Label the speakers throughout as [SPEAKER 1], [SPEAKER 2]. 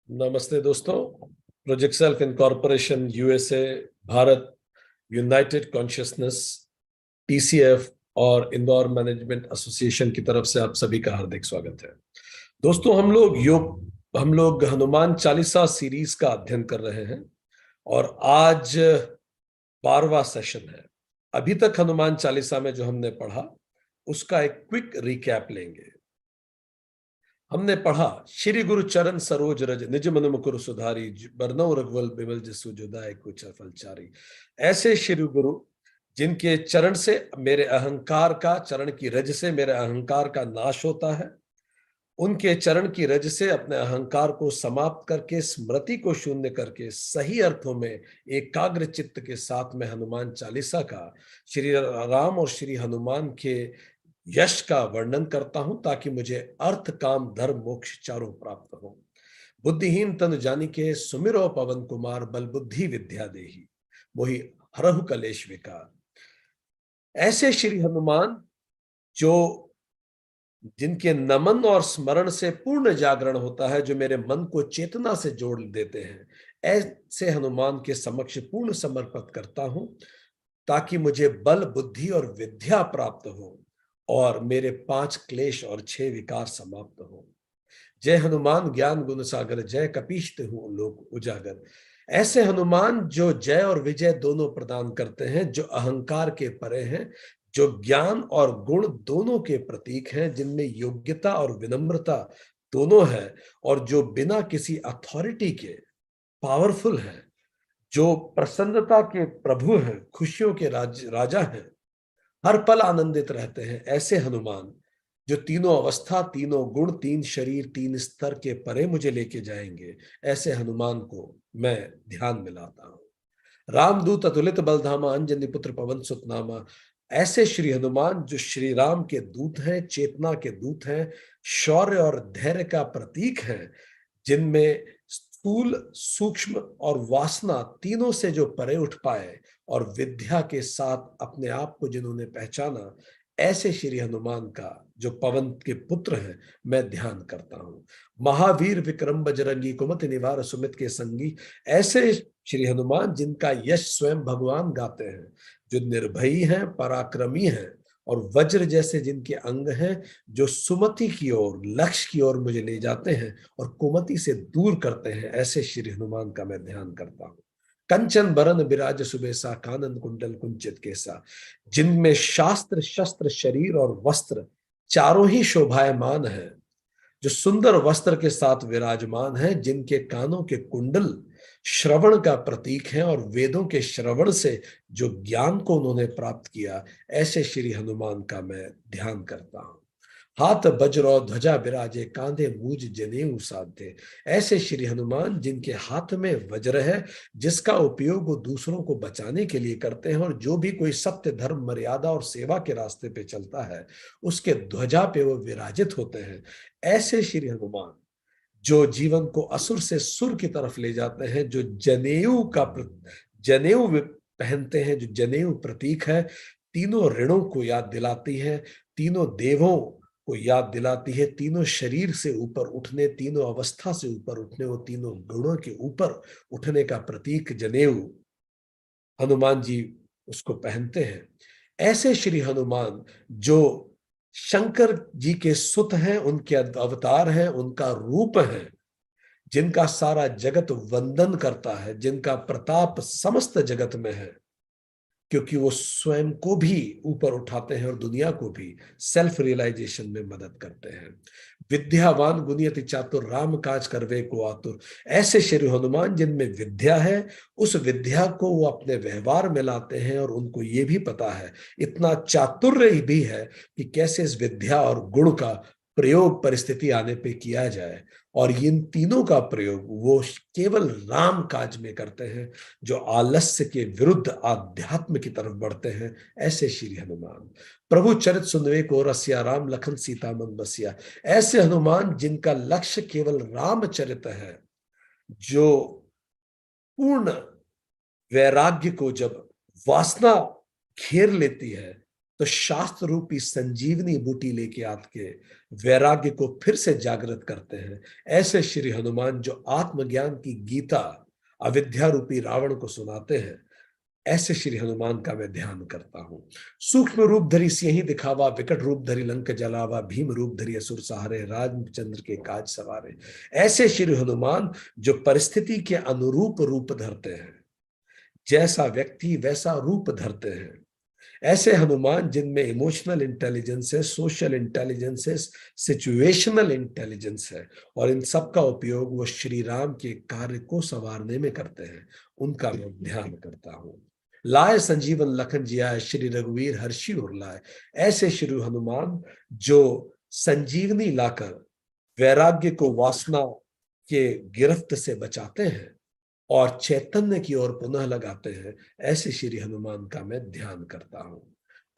[SPEAKER 1] नमस्ते दोस्तों। Project self incorporation USA, Bharat, United consciousness, TCF और इंदौर मैनेजमेंट एसोसिएशन की तरफ से आप सभी का हार्दिक स्वागत है। दोस्तों, हम लोग हनुमान चालीसा सीरीज का अध्ययन कर रहे हैं और आज 12वां सेशन है। अभी तक हनुमान चालीसा में जो हमने पढ़ा उसका एक क्विक रिकैप लेंगे। हमने पढ़ा, श्री गुरु चरण सरोज रज निज मन मुकुर सुधारी, बरनउँ रघुवर बिमल जसु जो दायक कुछ फलचारी। ऐसे श्री गुरु जिनके चरण से मेरे अहंकार का, चरण की रज से मेरे अहंकार का नाश होता है, उनके चरण की रज से अपने अहंकार को समाप्त करके, स्मृति को शून्य करके, सही अर्थों में एकाग्र चित्त के साथ में हनुमान चालीसा का, श्री राम और श्री हनुमान के यश का वर्णन करता हूं ताकि मुझे अर्थ काम धर्म मोक्ष चारों प्राप्त हो। बुद्धिहीन तन जानिके सुमिरो पवन कुमार, बल बुद्धि विद्या देही मोहि हरहु कलेश विकार। ऐसे श्री हनुमान जो जिनके नमन और स्मरण से पूर्ण जागरण होता है, जो मेरे मन को चेतना से जोड़ देते हैं, ऐसे हनुमान के समक्ष पूर्ण समर्पित करता हूं ताकि मुझे बल बुद्धि और विद्या प्राप्त हो और मेरे 5 क्लेश और 6 विकार समाप्त हो। जय हनुमान ज्ञान गुण सागर, जय कपीश तिहुँ लोक उजागर। ऐसे हनुमान जो जय और विजय दोनों प्रदान करते हैं, जो अहंकार के परे हैं, जो ज्ञान और गुण दोनों के प्रतीक हैं, जिनमें योग्यता और विनम्रता दोनों है, और जो बिना किसी अथॉरिटी के पावरफुल हैं, जो प्रसन्नता के प्रभु हैं, खुशियों के राजा हैं, हर पल आनंदित रहते हैं। ऐसे हनुमान जो तीनों अवस्था, तीनों गुण, 3 शरीर, 3 स्तर के परे मुझे लेके जाएंगे, ऐसे हनुमान को मैं ध्यान में लाता हूं। रामदूत अतुलित बलधामा, अंजनी पुत्र पवन सुत नामा। ऐसे श्री हनुमान जो श्री राम के दूत हैं, चेतना के दूत हैं, शौर्य और धैर्य का प्रतीक हैं, जिनमें स्थूल, सूक्ष्म और वासना तीनों से जो परे उठ पाए और विद्या के साथ अपने आप को जिन्होंने पहचाना, ऐसे श्री हनुमान का जो पवन के पुत्र हैं, मैं ध्यान करता हूं। महावीर विक्रम बजरंगी, कुमति निवार सुमित के संगी। ऐसे श्री हनुमान जिनका यश स्वयं भगवान गाते हैं, जो निर्भयी हैं, पराक्रमी हैं और वज्र जैसे जिनके अंग हैं, जो सुमति की ओर, लक्ष्य की ओर मुझे ले जाते हैं और कुमति से दूर करते हैं, ऐसे श्री हनुमान का मैं ध्यान करता हूं। कंचन बरन बिराज सुबेसा, कानन कुंडल कुंचित केसा। जिनमें शास्त्र, शस्त्र, शरीर और वस्त्र चारों ही शोभायमान है, जो सुंदर वस्त्र के साथ विराजमान है, जिनके कानों के कुंडल श्रवण का प्रतीक है और वेदों के श्रवण से जो ज्ञान को उन्होंने प्राप्त किया, ऐसे श्री हनुमान का मैं ध्यान करता हूं। हाथ वज्र और ध्वजा विराजे, कांधे मूज जनेऊ साधे। ऐसे श्री हनुमान जिनके हाथ में वज्र है, जिसका उपयोग वो दूसरों को बचाने के लिए करते हैं, और जो भी कोई सत्य, धर्म, मर्यादा और सेवा के रास्ते पे चलता है, उसके ध्वजा पे वो विराजित होते हैं। ऐसे श्री हनुमान जो जीवन को असुर से सुर की तरफ ले जाते हैं, जो जनेऊ पहनते हैं, जो जनेऊ प्रतीक है, तीनों ऋणों को याद दिलाती है, तीनों देवों को याद दिलाती है, तीनों शरीर से ऊपर उठने, तीनों अवस्था से ऊपर उठने, वो तीनों गुणों के ऊपर उठने का प्रतीक जनेऊ हनुमान जी उसको पहनते हैं। ऐसे श्री हनुमान जो शंकर जी के सुत हैं, उनके अवतार हैं, उनका रूप है, जिनका सारा जगत वंदन करता है, जिनका प्रताप समस्त जगत में है, क्योंकि वो स्वयं को भी ऊपर उठाते हैं और दुनिया को भी सेल्फ रियलाइजेशन में मदद करते हैं। विद्यावान गुनियति चातुर, राम काज करवे को आतुर। ऐसे श्री हनुमान जिनमें विद्या है, उस विद्या को वो अपने व्यवहार में लाते हैं और उनको ये भी पता है, इतना चातुर्य भी है कि कैसे इस विद्या और गुण का प्रयोग परिस्थिति आने पे किया जाए, और इन तीनों का प्रयोग वो केवल राम काज में करते हैं, जो आलस्य के विरुद्ध आध्यात्म की तरफ बढ़ते हैं। ऐसे श्री हनुमान प्रभु चरित सुनवे को रसिया, राम लखन सीता मन बसिया। ऐसे हनुमान जिनका लक्ष्य केवल रामचरित है, जो पूर्ण वैराग्य को जब वासना घेर लेती है, तो शास्त्र रूपी संजीवनी बूटी लेके आके वैराग्य को फिर से जागृत करते हैं। ऐसे श्री हनुमान जो आत्मज्ञान की गीता अविद्या रूपी रावण को सुनाते हैं, ऐसे श्री हनुमान का मैं ध्यान करता हूं। सूक्ष्म रूप धरी सिंह दिखावा, विकट रूप धरी लंक जलावा, भीम रूप धरी असुर सहारे, रामचंद्र के काज सवारे। ऐसे श्री हनुमान जो परिस्थिति के अनुरूप रूप धरते हैं, जैसा व्यक्ति वैसा रूप धरते हैं। ऐसे हनुमान जिनमें इमोशनल इंटेलिजेंस है, सोशल इंटेलिजेंस है, सिचुएशनल इंटेलिजेंस है, और इन सब का उपयोग वो श्री राम के कार्य को संवारने में करते हैं, उनका मैं ध्यान करता हूं। लाए संजीवन लखन जियाए, श्री रघुवीर हर्षि उर लाए। ऐसे श्री हनुमान जो संजीवनी लाकर वैराग्य को वासना के गिरफ्त से बचाते हैं और चैतन्य की ओर पुनः लगाते हैं, ऐसे श्री हनुमान का मैं ध्यान करता हूं।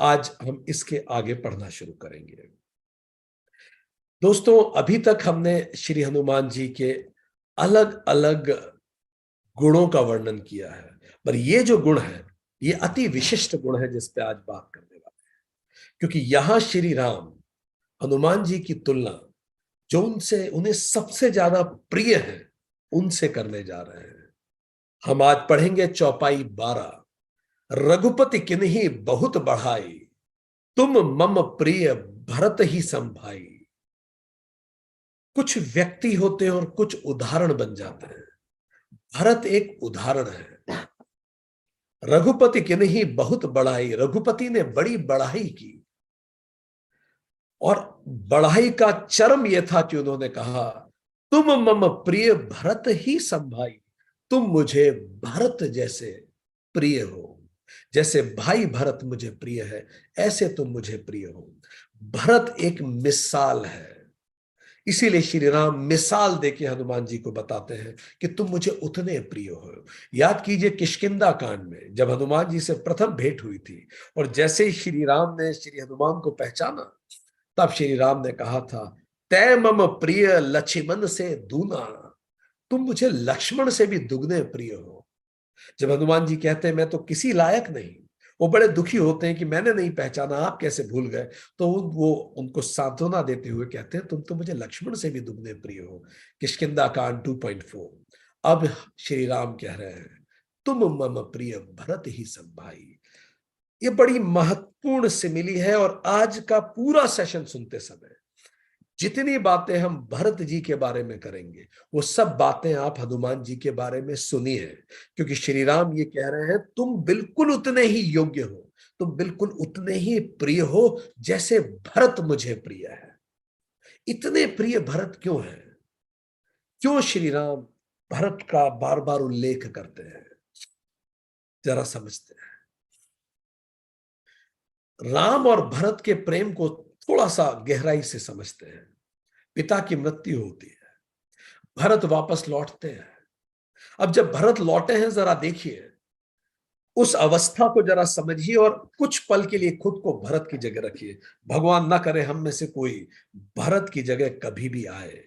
[SPEAKER 1] आज हम इसके आगे पढ़ना शुरू करेंगे। दोस्तों, अभी तक हमने श्री हनुमान जी के अलग अलग गुणों का वर्णन किया है, पर ये जो गुण है ये अति विशिष्ट गुण है जिस पे आज बात करने वाले हैं। क्योंकि यहां श्री राम हनुमान जी की तुलना जो उनसे उन्हें सबसे ज्यादा प्रिय है उनसे करने जा रहे हैं। हम आज पढ़ेंगे चौपाई 12। रघुपति किन्हीं बहुत बढ़ाई, तुम मम प्रिय भरत ही संभाई। कुछ व्यक्ति होते हैं और कुछ उदाहरण बन जाते हैं। भरत एक उदाहरण है। रघुपति किन्हीं बहुत बढ़ाई, रघुपति ने बड़ी बढ़ाई की, और बढ़ाई का चरम यह था कि उन्होंने कहा, तुम मम प्रिय भरत ही संभाई। तुम मुझे भरत जैसे प्रिय हो, जैसे भाई भरत मुझे प्रिय है, ऐसे तुम मुझे प्रिय हो। भरत एक मिसाल है, इसीलिए श्री राम मिसाल देके हनुमान जी को बताते हैं कि तुम मुझे उतने प्रिय हो। याद कीजिए किष्किंधा कांड में जब हनुमान जी से प्रथम भेंट हुई थी, और जैसे ही श्री राम ने श्री हनुमान को पहचाना, तब श्री राम ने कहा था, तै मम प्रिय लक्ष्मण से दूना। तुम मुझे लक्ष्मण से भी दुगने प्रिय हो। जब हनुमान जी कहते हैं मैं तो किसी लायक नहीं, वो बड़े दुखी होते हैं कि मैंने नहीं पहचाना, आप कैसे भूल गए, तो वो उनको सांत्वना देते हुए कहते हैं, तुम तो मुझे लक्ष्मण से भी दुगने प्रिय हो। किष्किंधा कांड 2.4। अब श्री राम कह रहे हैं, तुम मम प्रिय भरत ही संभाई। ये बड़ी महत्वपूर्ण सिमिली है, और आज का पूरा सेशन सुनते समय जितनी बातें हम भरत जी के बारे में करेंगे, वो सब बातें आप हनुमान जी के बारे में सुनी है। क्योंकि श्री राम ये कह रहे हैं, तुम बिल्कुल उतने ही योग्य हो, तुम बिल्कुल उतने ही प्रिय हो जैसे भरत मुझे प्रिय है। इतने प्रिय भरत क्यों है? क्यों श्री राम भरत का बार बार उल्लेख करते हैं? जरा समझते हैं। राम और भरत के प्रेम को थोड़ा सा गहराई से समझते हैं। पिता की मृत्यु होती है, भरत वापस लौटते हैं। अब जब भरत लौटे हैं, जरा देखिए उस अवस्था को, जरा समझिए, और कुछ पल के लिए खुद को भरत की जगह रखिए। भगवान ना करे हम में से कोई भरत की जगह कभी भी आए।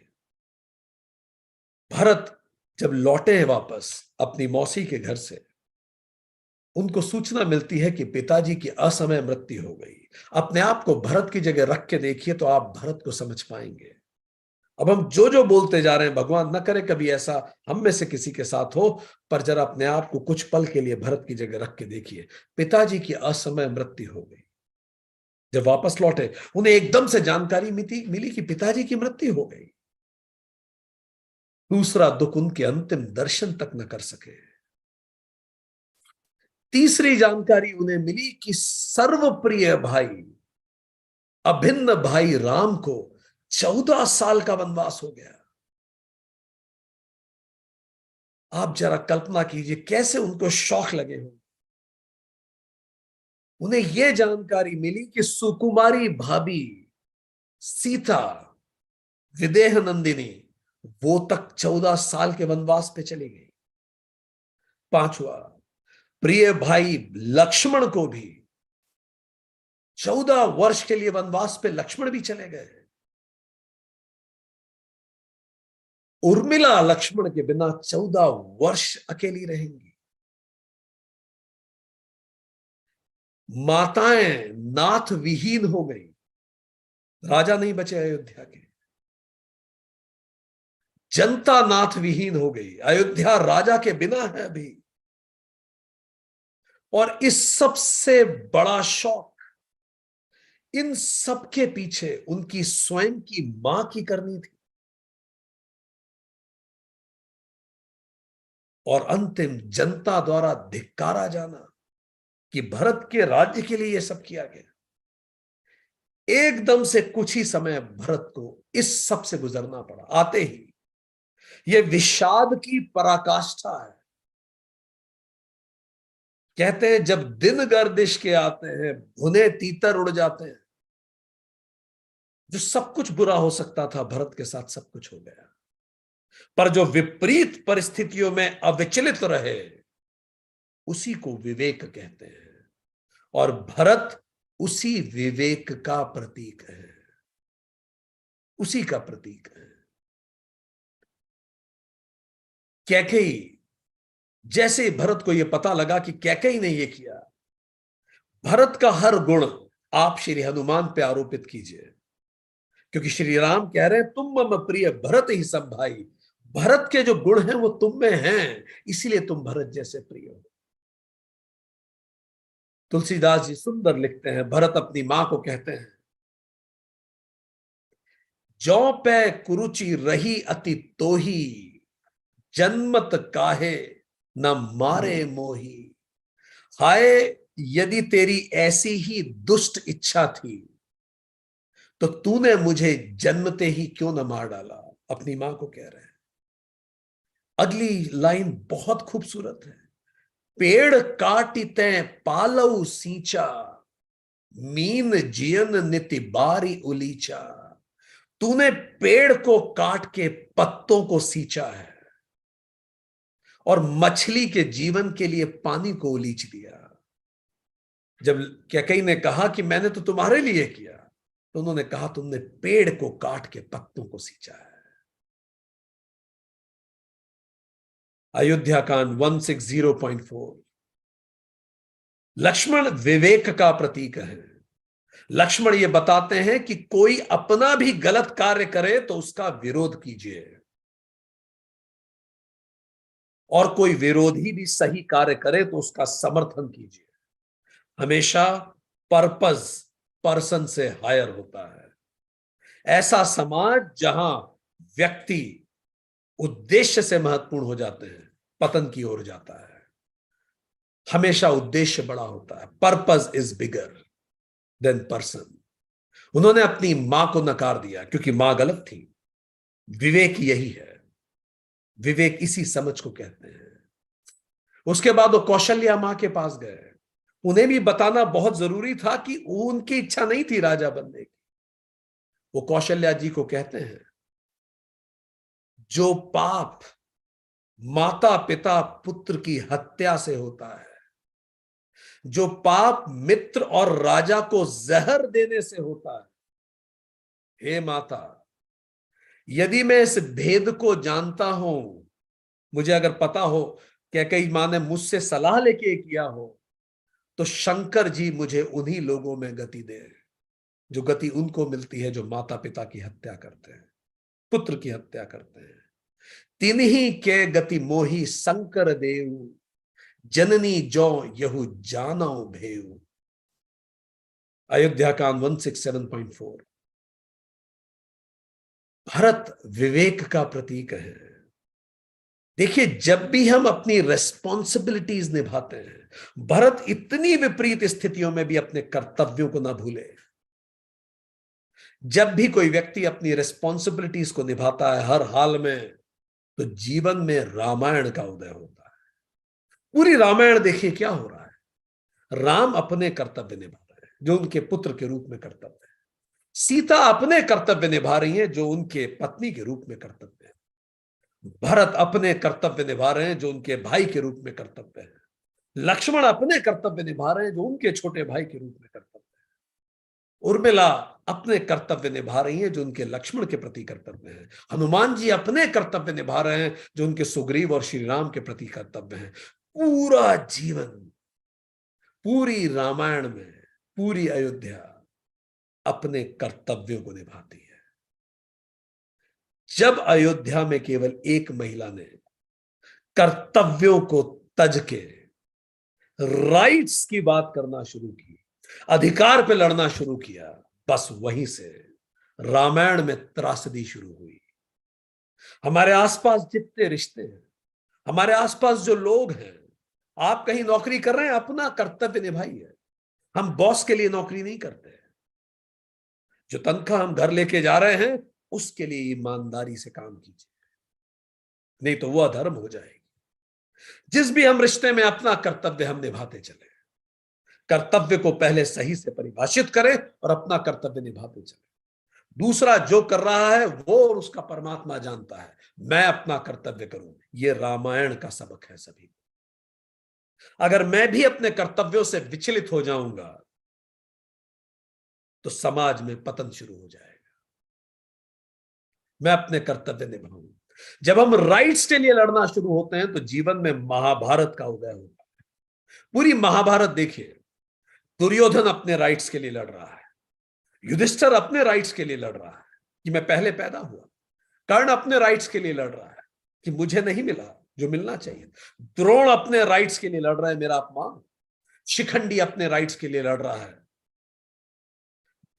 [SPEAKER 1] भरत जब लौटे हैं वापस अपनी मौसी के घर से, उनको सूचना मिलती है कि पिताजी की असमय मृत्यु हो गई। अपने आप को भरत की जगह रख के देखिए तो आप भरत को समझ पाएंगे। अब हम जो जो बोलते जा रहे हैं, भगवान न करे कभी ऐसा हम में से किसी के साथ हो, पर जरा अपने आप को कुछ पल के लिए भरत की जगह रख के देखिए। पिताजी की असमय मृत्यु हो गई। जब वापस लौटे, उन्हें एकदम से जानकारी मिली कि पिताजी की मृत्यु हो गई। दूसरा दुख, उनके अंतिम दर्शन तक न कर सके। तीसरी जानकारी उन्हें मिली कि सर्वप्रिय भाई, अभिन्न भाई राम को 14 साल का वनवास हो गया। आप जरा कल्पना कीजिए कैसे उनको शौक लगे हो। उन्हें यह जानकारी मिली कि सुकुमारी भाभी सीता, विदेह नंदिनी, वो तक 14 साल के वनवास पे चली गई। पांचवा, प्रिय भाई लक्ष्मण को भी 14 वर्ष के लिए वनवास पे लक्ष्मण भी चले गए। उर्मिला लक्ष्मण के बिना 14 वर्ष अकेली रहेंगी। माताएं नाथ विहीन हो गई, राजा नहीं बचे अयोध्या के, जनता नाथ विहीन हो गई, अयोध्या राजा के बिना है अभी। और इस सबसे बड़ा शौक इन सबके पीछे उनकी स्वयं की मां की करनी थी। और अंतिम जनता द्वारा धिक्कारा जाना कि भरत के राज्य के लिए यह सब किया गया। एकदम से कुछ ही समय भरत को इस सब से गुजरना पड़ा। आते ही यह विषाद की पराकाष्ठा है। कहते हैं जब दिन गर्दिश के आते हैं, भुने तीतर उड़ जाते हैं। जो सब कुछ बुरा हो सकता था भरत के साथ सब कुछ हो गया। पर जो विपरीत परिस्थितियों में अविचलित रहे उसी को विवेक कहते हैं। और भरत उसी विवेक का प्रतीक है, उसी का प्रतीक है। कैकेयी, जैसे भरत को यह पता लगा कि कैकेयी ने यह किया, भरत का हर गुण आप श्री हनुमान पे आरोपित कीजिए, क्योंकि श्री राम कह रहे हैं तुम मम प्रिय भरत ही सब भाई। भरत के जो गुण हैं वो तुम में हैं, इसीलिए तुम भरत जैसे प्रिय हो। तुलसीदास जी सुंदर लिखते हैं, भरत अपनी मां को कहते हैं, जौ पै कुरुचि रही अति तोही, जन्मत काहे न मारे मोही। हाय, यदि तेरी ऐसी ही दुष्ट इच्छा थी तो तूने मुझे जन्मते ही क्यों न मार डाला। अपनी मां को कह रहे हैं। अगली लाइन बहुत खूबसूरत है। पेड़ काटिते पालव सींचा, मीन जियन निति बारी उलीचा। तूने पेड़ को काट के पत्तों को सींचा है और मछली के जीवन के लिए पानी को उलीच दिया। जब कैकेयी ने कहा कि मैंने तो तुम्हारे लिए किया, तो उन्होंने कहा तुमने पेड़ को काट के पत्तों को सींचा है। अयोध्या कांड 160.4। लक्ष्मण विवेक का प्रतीक है। लक्ष्मण ये बताते हैं कि कोई अपना भी गलत कार्य करे तो उसका विरोध कीजिए, और कोई विरोधी भी सही कार्य करे तो उसका समर्थन कीजिए। हमेशा पर्पस पर्सन से हायर होता है। ऐसा समाज जहां व्यक्ति उद्देश्य से महत्वपूर्ण हो जाते हैं, पतन की ओर जाता है। हमेशा उद्देश्य बड़ा होता है। Purpose is bigger than person. उन्होंने अपनी मां को नकार दिया क्योंकि मां गलत थी। विवेक यही है। विवेक इसी समझ को कहते हैं। उसके बाद वो कौशल्या मां के पास गए। उन्हें भी बताना बहुत जरूरी था कि उनकी इच्छा नहीं थी राजा बनने की। वो कौशल्या जी को कहते हैं, जो पाप माता पिता पुत्र की हत्या से होता है, जो पाप मित्र और राजा को जहर देने से होता है, हे माता, यदि मैं इस भेद को जानता हूं, मुझे अगर पता हो, कैकेयी मां ने मुझसे सलाह लेके किया हो, तो शंकर जी मुझे उन्हीं लोगों में गति दे जो गति उनको मिलती है जो माता पिता की हत्या करते हैं, पुत्र की हत्या करते हैं। तिन्ही के गति मोही शंकर देव, जननी जो यहु जानो भेव। अयोध्या कांड 167.4। भरत विवेक का प्रतीक है। देखिए, जब भी हम अपनी रेस्पॉन्सिबिलिटीज निभाते हैं, भरत इतनी विपरीत स्थितियों में भी अपने कर्तव्यों को ना भूले। जब भी कोई व्यक्ति अपनी रेस्पॉन्सिबिलिटीज को निभाता है हर हाल में, तो जीवन में रामायण का उदय होता है। पूरी रामायण देखिए क्या हो रहा है। राम अपने कर्तव्य निभा रहे हैं जो उनके पुत्र के रूप में कर्तव्य है। सीता अपने कर्तव्य निभा रही है जो उनके पत्नी के रूप में कर्तव्य है। भरत अपने कर्तव्य निभा रहे हैं जो उनके भाई के रूप में कर्तव्य है। लक्ष्मण अपने कर्तव्य निभा रहे हैं जो उनके छोटे भाई के रूप में कर्तव्य है। उर्मिला अपने कर्तव्य निभा रही हैं जो उनके लक्ष्मण के प्रति कर्तव्य है। हनुमान जी अपने कर्तव्य निभा रहे हैं जो उनके सुग्रीव और श्री राम के प्रति कर्तव्य है। पूरा जीवन, पूरी रामायण में पूरी अयोध्या अपने कर्तव्यों को निभाती है। जब अयोध्या में केवल एक महिला ने कर्तव्यों को तज के राइट्स की बात करना शुरू की, अधिकार पे लड़ना शुरू किया, बस वहीं से रामायण में त्रासदी शुरू हुई। हमारे आसपास जितने रिश्ते हैं, हमारे आसपास जो लोग हैं, आप कहीं नौकरी कर रहे हैं, अपना कर्तव्य निभाइए। हम बॉस के लिए नौकरी नहीं करते। जो तनख्वाह हम घर लेके जा रहे हैं, उसके लिए ईमानदारी से काम कीजिए, नहीं तो वो अधर्म हो जाएगी। जिस भी हम रिश्ते में अपना कर्तव्य हम निभाते चले, कर्तव्य को पहले सही से परिभाषित करें और अपना कर्तव्य निभाते चले। दूसरा जो कर रहा है वो और उसका परमात्मा जानता है, मैं अपना कर्तव्य करूं। ये रामायण का सबक है सभी को। अगर मैं भी अपने कर्तव्यों से विचलित हो जाऊंगा तो समाज में पतन शुरू हो जाएगा। मैं अपने कर्तव्य निभाऊं। जब हम राइट्स के लिए लड़ना शुरू होते हैं तो जीवन में महाभारत का उदय होता है। पूरी महाभारत देखिए, दुर्योधन अपने राइट्स के लिए लड़ रहा है, युधिष्ठिर अपने राइट्स के लिए लड़ रहा है कि मैं पहले पैदा हुआ, कर्ण अपने राइट्स के लिए लड़ रहा है कि मुझे नहीं मिला जो मिलना चाहिए, द्रोण अपने राइट्स के लिए लड़ रहा है, मेरा अपमान, शिखंडी अपने राइट्स के लिए लड़ रहा है,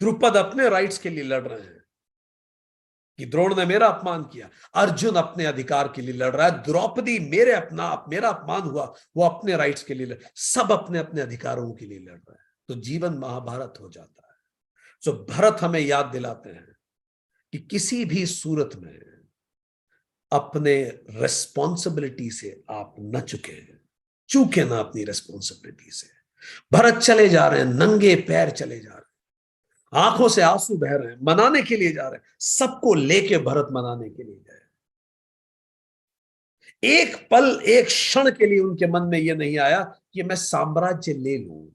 [SPEAKER 1] द्रुपद अपने राइट्स के लिए लड़ रहे हैं कि द्रोण ने मेरा अपमान किया, अर्जुन अपने अधिकार के लिए लड़ रहा है, द्रौपदी मेरा अपमान हुआ, वो अपने राइट्स के लिए सब अपने अपने अधिकारों के लिए लड़ रहे हैं। तो जीवन महाभारत हो जाता है। तो भरत हमें याद दिलाते हैं कि किसी भी सूरत में अपने रेस्पॉन्सिबिलिटी से आप न चूके ना अपनी रेस्पॉन्सिबिलिटी से। भरत चले जा रहे हैं, नंगे पैर चले जा रहे हैं, आंखों से आंसू बह रहे हैं, मनाने के लिए जा रहे हैं, सबको लेके भरत मनाने के लिए गए। एक पल, एक क्षण के लिए उनके मन में यह नहीं आया कि मैं साम्राज्य ले लूं,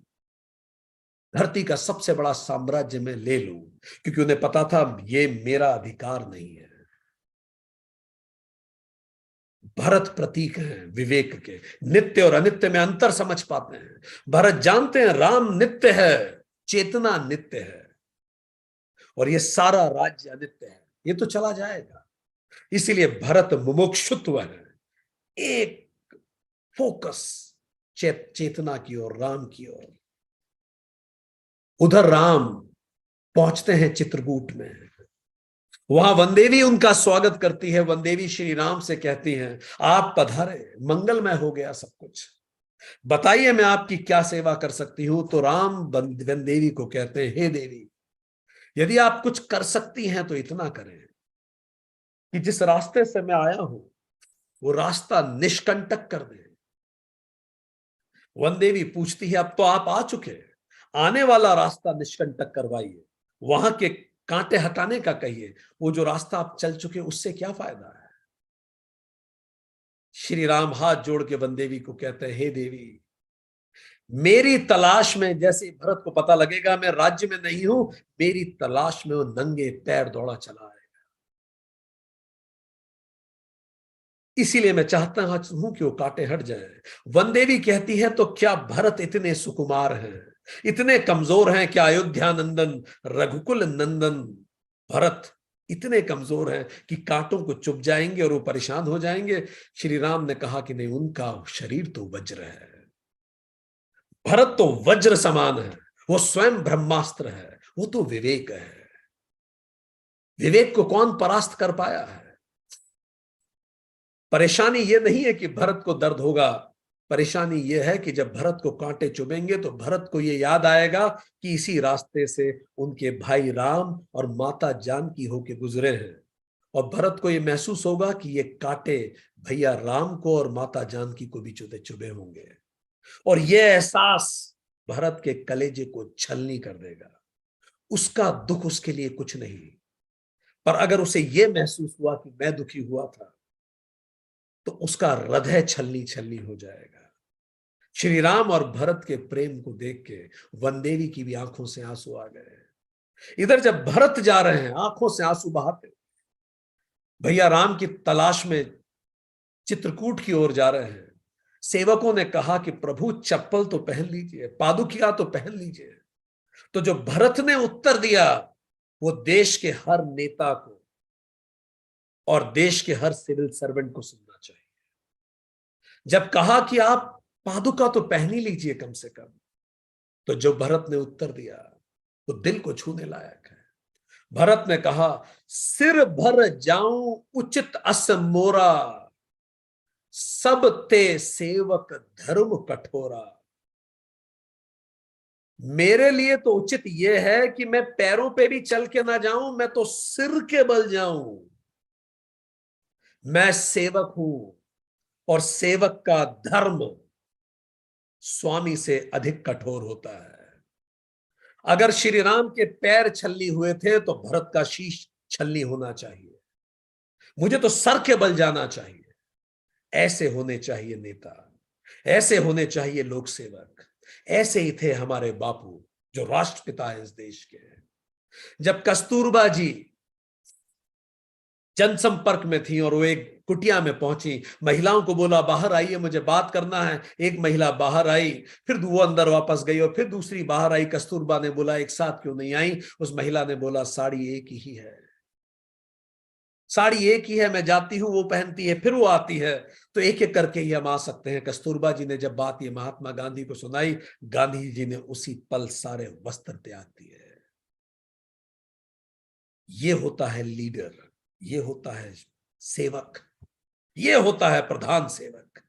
[SPEAKER 1] धरती का सबसे बड़ा साम्राज्य मैं ले लूं, क्योंकि उन्हें पता था ये मेरा अधिकार नहीं है। भरत प्रतीक हैं विवेक के, नित्य और अनित्य में अंतर समझ पाते हैं। भरत जानते हैं राम नित्य है, चेतना नित्य है, और ये सारा राज्य अनित्य है, ये तो चला जाएगा। इसीलिए भरत मुमुक्षुत्व है, एक फोकस चेतना की ओर, राम की ओर। उधर राम पहुंचते हैं चित्रकूट में, वहां वनदेवी उनका स्वागत करती है। वनदेवी श्री राम से कहती हैं, आप पधारे, मंगलमय हो गया सब कुछ, बताइए मैं आपकी क्या सेवा कर सकती हूं। तो राम वनदेवी को कहते हैं, हे देवी, यदि आप कुछ कर सकती हैं तो इतना करें कि जिस रास्ते से मैं आया हूं वो रास्ता निष्कंटक कर दें। वनदेवी पूछती है, अब तो आप आ चुके, आने वाला रास्ता निष्कंटक करवाइए, वहां के कांटे हटाने का कहिए, वो जो रास्ता आप चल चुके उससे क्या फायदा है। श्री राम हाथ जोड़ के वनदेवी को कहते हैं, हे देवी, मेरी तलाश में जैसे भरत को पता लगेगा मैं राज्य में नहीं हूं, मेरी तलाश में वो नंगे पैर दौड़ा चला आएगा। इसीलिए मैं चाहता हूं कि वो कांटे हट जाएं। वनदेवी कहती है, तो क्या भरत इतने सुकुमार हैं, इतने कमजोर हैं? क्या अयोध्या नंदन, रघुकुल नंदन भरत इतने कमजोर हैं कि कांटों को चुभ जाएंगे और वो परेशान हो जाएंगे? श्री राम ने कहा कि नहीं, उनका शरीर तो वज्र है, भरत तो वज्र समान है, वो स्वयं ब्रह्मास्त्र है, वो तो विवेक है। विवेक को कौन परास्त कर पाया है? परेशानी यह नहीं है कि भरत को दर्द होगा, परेशानी यह है कि जब भरत को कांटे चुभेंगे तो भरत को यह याद आएगा कि इसी रास्ते से उनके भाई राम और माता जानकी होके गुजरे हैं, और भरत को यह महसूस होगा कि ये कांटे भैया राम को और माता जानकी को भी चुभे होंगे, और यह एहसास भरत के कलेजे को छलनी कर देगा। उसका दुख उसके लिए कुछ नहीं, पर अगर उसे यह महसूस हुआ कि मैं दुखी हुआ था तो उसका हृदय छलनी छलनी हो जाएगा। श्री राम और भरत के प्रेम को देख के वनदेवी की भी आंखों से आंसू आ गए। इधर जब भरत जा रहे हैं आंखों से आंसू बहाते, भैया राम की तलाश में चित्रकूट की ओर जा रहे हैं, सेवकों ने कहा कि प्रभु चप्पल तो पहन लीजिए, पादुकिया तो पहन लीजिए। तो जो भरत ने उत्तर दिया वो देश के हर नेता को और देश के हर सिविल सर्वेंट को सुनना चाहिए। जब कहा कि आप पादुका तो पहन ही लीजिए कम से कम, तो जो भरत ने उत्तर दिया वो दिल को छूने लायक है। भरत ने कहा, सिर भर जाऊं उचित अस मोरा, सब ते सेवक धर्म कठोरा। मेरे लिए तो उचित यह है कि मैं पैरों पे भी चल के ना जाऊं, मैं तो सिर के बल जाऊं। मैं सेवक हूं और सेवक का धर्म स्वामी से अधिक कठोर होता है। अगर श्री राम के पैर छलनी हुए थे तो भरत का शीश छलनी होना चाहिए। मुझे तो सर के बल जाना चाहिए। ऐसे होने चाहिए नेता, ऐसे होने चाहिए लोक सेवक। ऐसे ही थे हमारे बापू जो राष्ट्रपिता है इस देश के। जब कस्तूरबा जी जनसंपर्क में थी और वो एक कुटिया में पहुंची, महिलाओं को बोला बाहर आइए मुझे बात करना है। एक महिला बाहर आई, फिर वो अंदर वापस गई और फिर दूसरी बाहर आई। कस्तूरबा ने बोला एक साथ क्यों नहीं आई? उस महिला ने बोला साड़ी एक ही है, साड़ी एक ही है, मैं जाती हूं वो पहनती है फिर वो आती है, तो एक एक करके ही हम आ सकते हैं। कस्तूरबा जी ने जब बात ये महात्मा गांधी को सुनाई, गांधी जी ने उसी पल सारे वस्त्र त्याग दिए। ये होता है लीडर, ये होता है सेवक, ये होता है प्रधान सेवक।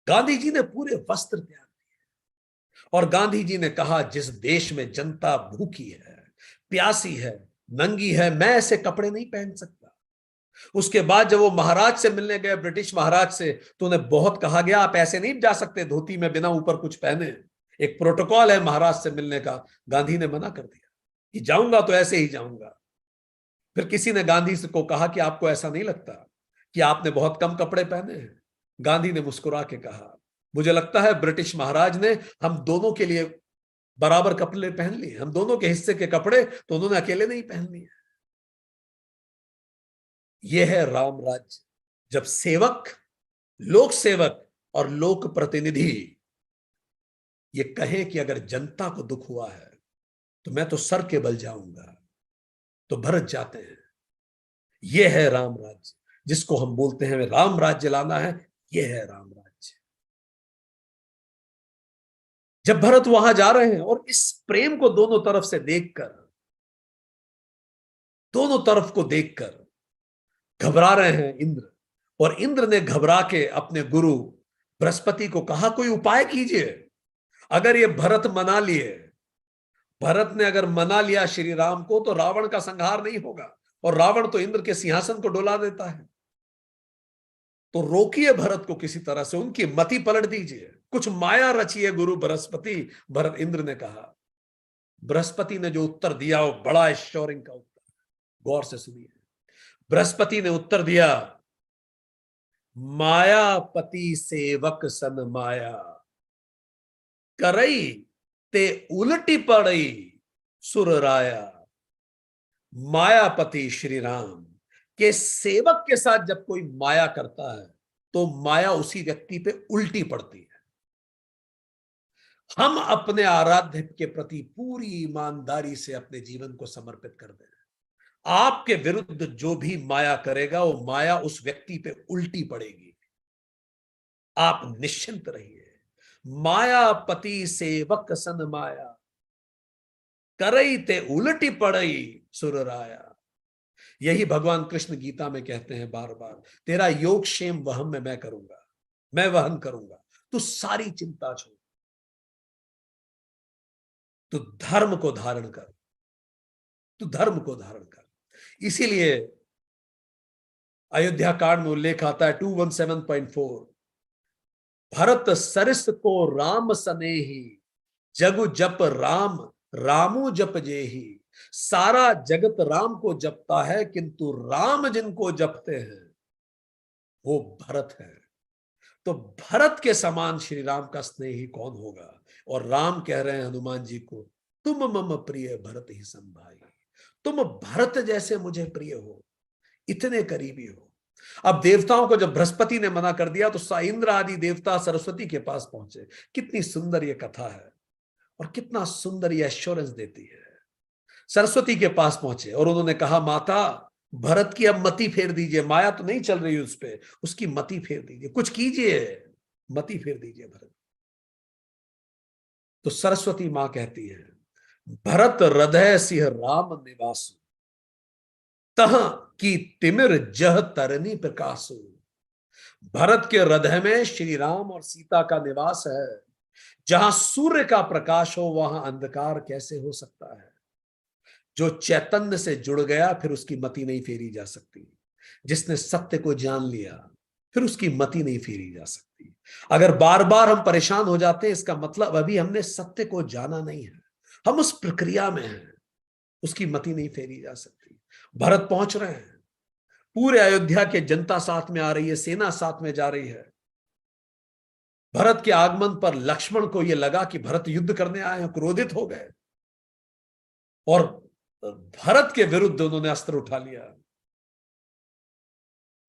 [SPEAKER 1] गांधी जी ने पूरे वस्त्र त्याग दिए और गांधी जी ने कहा जिस देश में जनता भूखी है, प्यासी है, नंगी है, मैं ऐसे कपड़े नहीं पहन सकता। उसके बाद जब वो महाराज से मिलने गए, ब्रिटिश महाराज से, तो उन्हें बहुत कहा गया आप ऐसे नहीं जा सकते धोती में बिना ऊपर कुछ पहने, एक प्रोटोकॉल है महाराज से मिलने का। गांधी ने मना कर दिया कि जाऊंगा तो ऐसे ही जाऊंगा। फिर किसी ने गांधी से को कहा कि आपको ऐसा नहीं लगता कि आपने बहुत कम कपड़े पहने हैं? गांधी ने मुस्कुरा के कहा मुझे लगता है ब्रिटिश महाराज ने हम दोनों के लिए बराबर कपड़े पहन लिए, हम दोनों के हिस्से के कपड़े तो उन्होंने अकेले नहीं पहन लिए। यह है राम राज्य, जब सेवक, लोक सेवक और लोक प्रतिनिधि ये कहे कि अगर जनता को दुख हुआ है तो मैं तो सर के बल जाऊंगा, तो भरत जाते हैं। यह है राम राज्य जिसको हम बोलते हैं राम राज्य लाना है। यह है राम राज्य। जब भरत वहां जा रहे हैं और इस प्रेम को दोनों तरफ से देखकर, दोनों तरफ को देखकर घबरा रहे हैं इंद्र, और इंद्र ने घबरा के अपने गुरु बृहस्पति को कहा कोई उपाय कीजिए। अगर ये भरत मना लिए, भरत ने अगर मना लिया श्री राम को, तो रावण का संहार नहीं होगा, और रावण तो इंद्र के सिंहासन को डोला देता है। तो रोकिए भरत को किसी तरह से, उनकी मति पलट दीजिए, कुछ माया रचिए गुरु बृहस्पति। भरत इंद्र ने कहा। बृहस्पति ने जो उत्तर दिया वो बड़ा ऐश्वर्य का उत्तर, गौर से सुनिए। बृहस्पति ने उत्तर दिया, मायापति सेवक सन माया, करई ते उलटी पड़ई सुर राया। मायापति श्री राम के सेवक के साथ जब कोई माया करता है तो माया उसी व्यक्ति पे उल्टी पड़ती है। हम अपने आराध्य के प्रति पूरी ईमानदारी से अपने जीवन को समर्पित कर दें। आपके विरुद्ध जो भी माया करेगा वो माया उस व्यक्ति पे उल्टी पड़ेगी। आप निश्चिंत रहिए। मायापति सेवक सन माया, करई ते उलटी पड़ई सुर राया। यही भगवान कृष्ण गीता में कहते हैं बार बार, तेरा योग क्षेम वहम में मैं करूंगा, मैं वहन करूंगा, तू सारी चिंता छोड़, तू धर्म को धारण कर, तू धर्म को धारण कर। इसीलिए अयोध्या कांड में उल्लेख आता है 217.4, भरत सरिस को राम सनेही, जगु जप राम रामू जप जेही। सारा जगत राम को जपता है किंतु राम जिनको जपते हैं वो भरत है। तो भरत के समान श्री राम का स्नेही कौन होगा? और राम कह रहे हैं हनुमान जी को, तुम मम प्रिय भरत ही सम भाई। तुम भरत जैसे मुझे प्रिय हो, इतने करीबी हो। अब देवताओं को जब बृहस्पति ने मना कर दिया तो इंद्र आदि देवता सरस्वती के पास पहुंचे। कितनी सुंदर ये कथा है और कितना सुंदर ये एश्योरेंस देती है। सरस्वती के पास पहुंचे और उन्होंने कहा, माता भरत की अब मति फेर दीजिए, माया तो नहीं चल रही उस पे, उसकी मति फेर दीजिए, कुछ कीजिए, मति फेर दीजिए भरत। तो सरस्वती मां कहती है, भरत हृदय सिंह राम निवासु, तह की तिमिर जह तरनी प्रकाशु। भरत के हृदय में श्री राम और सीता का निवास है। जहां सूर्य का प्रकाश हो वहां अंधकार कैसे हो सकता है। जो चैतन्य से जुड़ गया फिर उसकी मति नहीं फेरी जा सकती। जिसने सत्य को जान लिया फिर उसकी मति नहीं फेरी जा सकती। अगर बार बार हम परेशान हो जाते हैं, इसका मतलब अभी हमने सत्य को जाना नहीं है, हम उस प्रक्रिया में हैं, उसकी मति नहीं फेरी जा सकती। भरत पहुंच रहे हैं, पूरे अयोध्या के जनता साथ में आ रही है, सेना साथ में जा रही है। भरत के आगमन पर लक्ष्मण को यह लगा कि भरत युद्ध करने आए हैं, क्रोधित हो गए और भरत के विरुद्ध उन्होंने अस्त्र उठा लिया।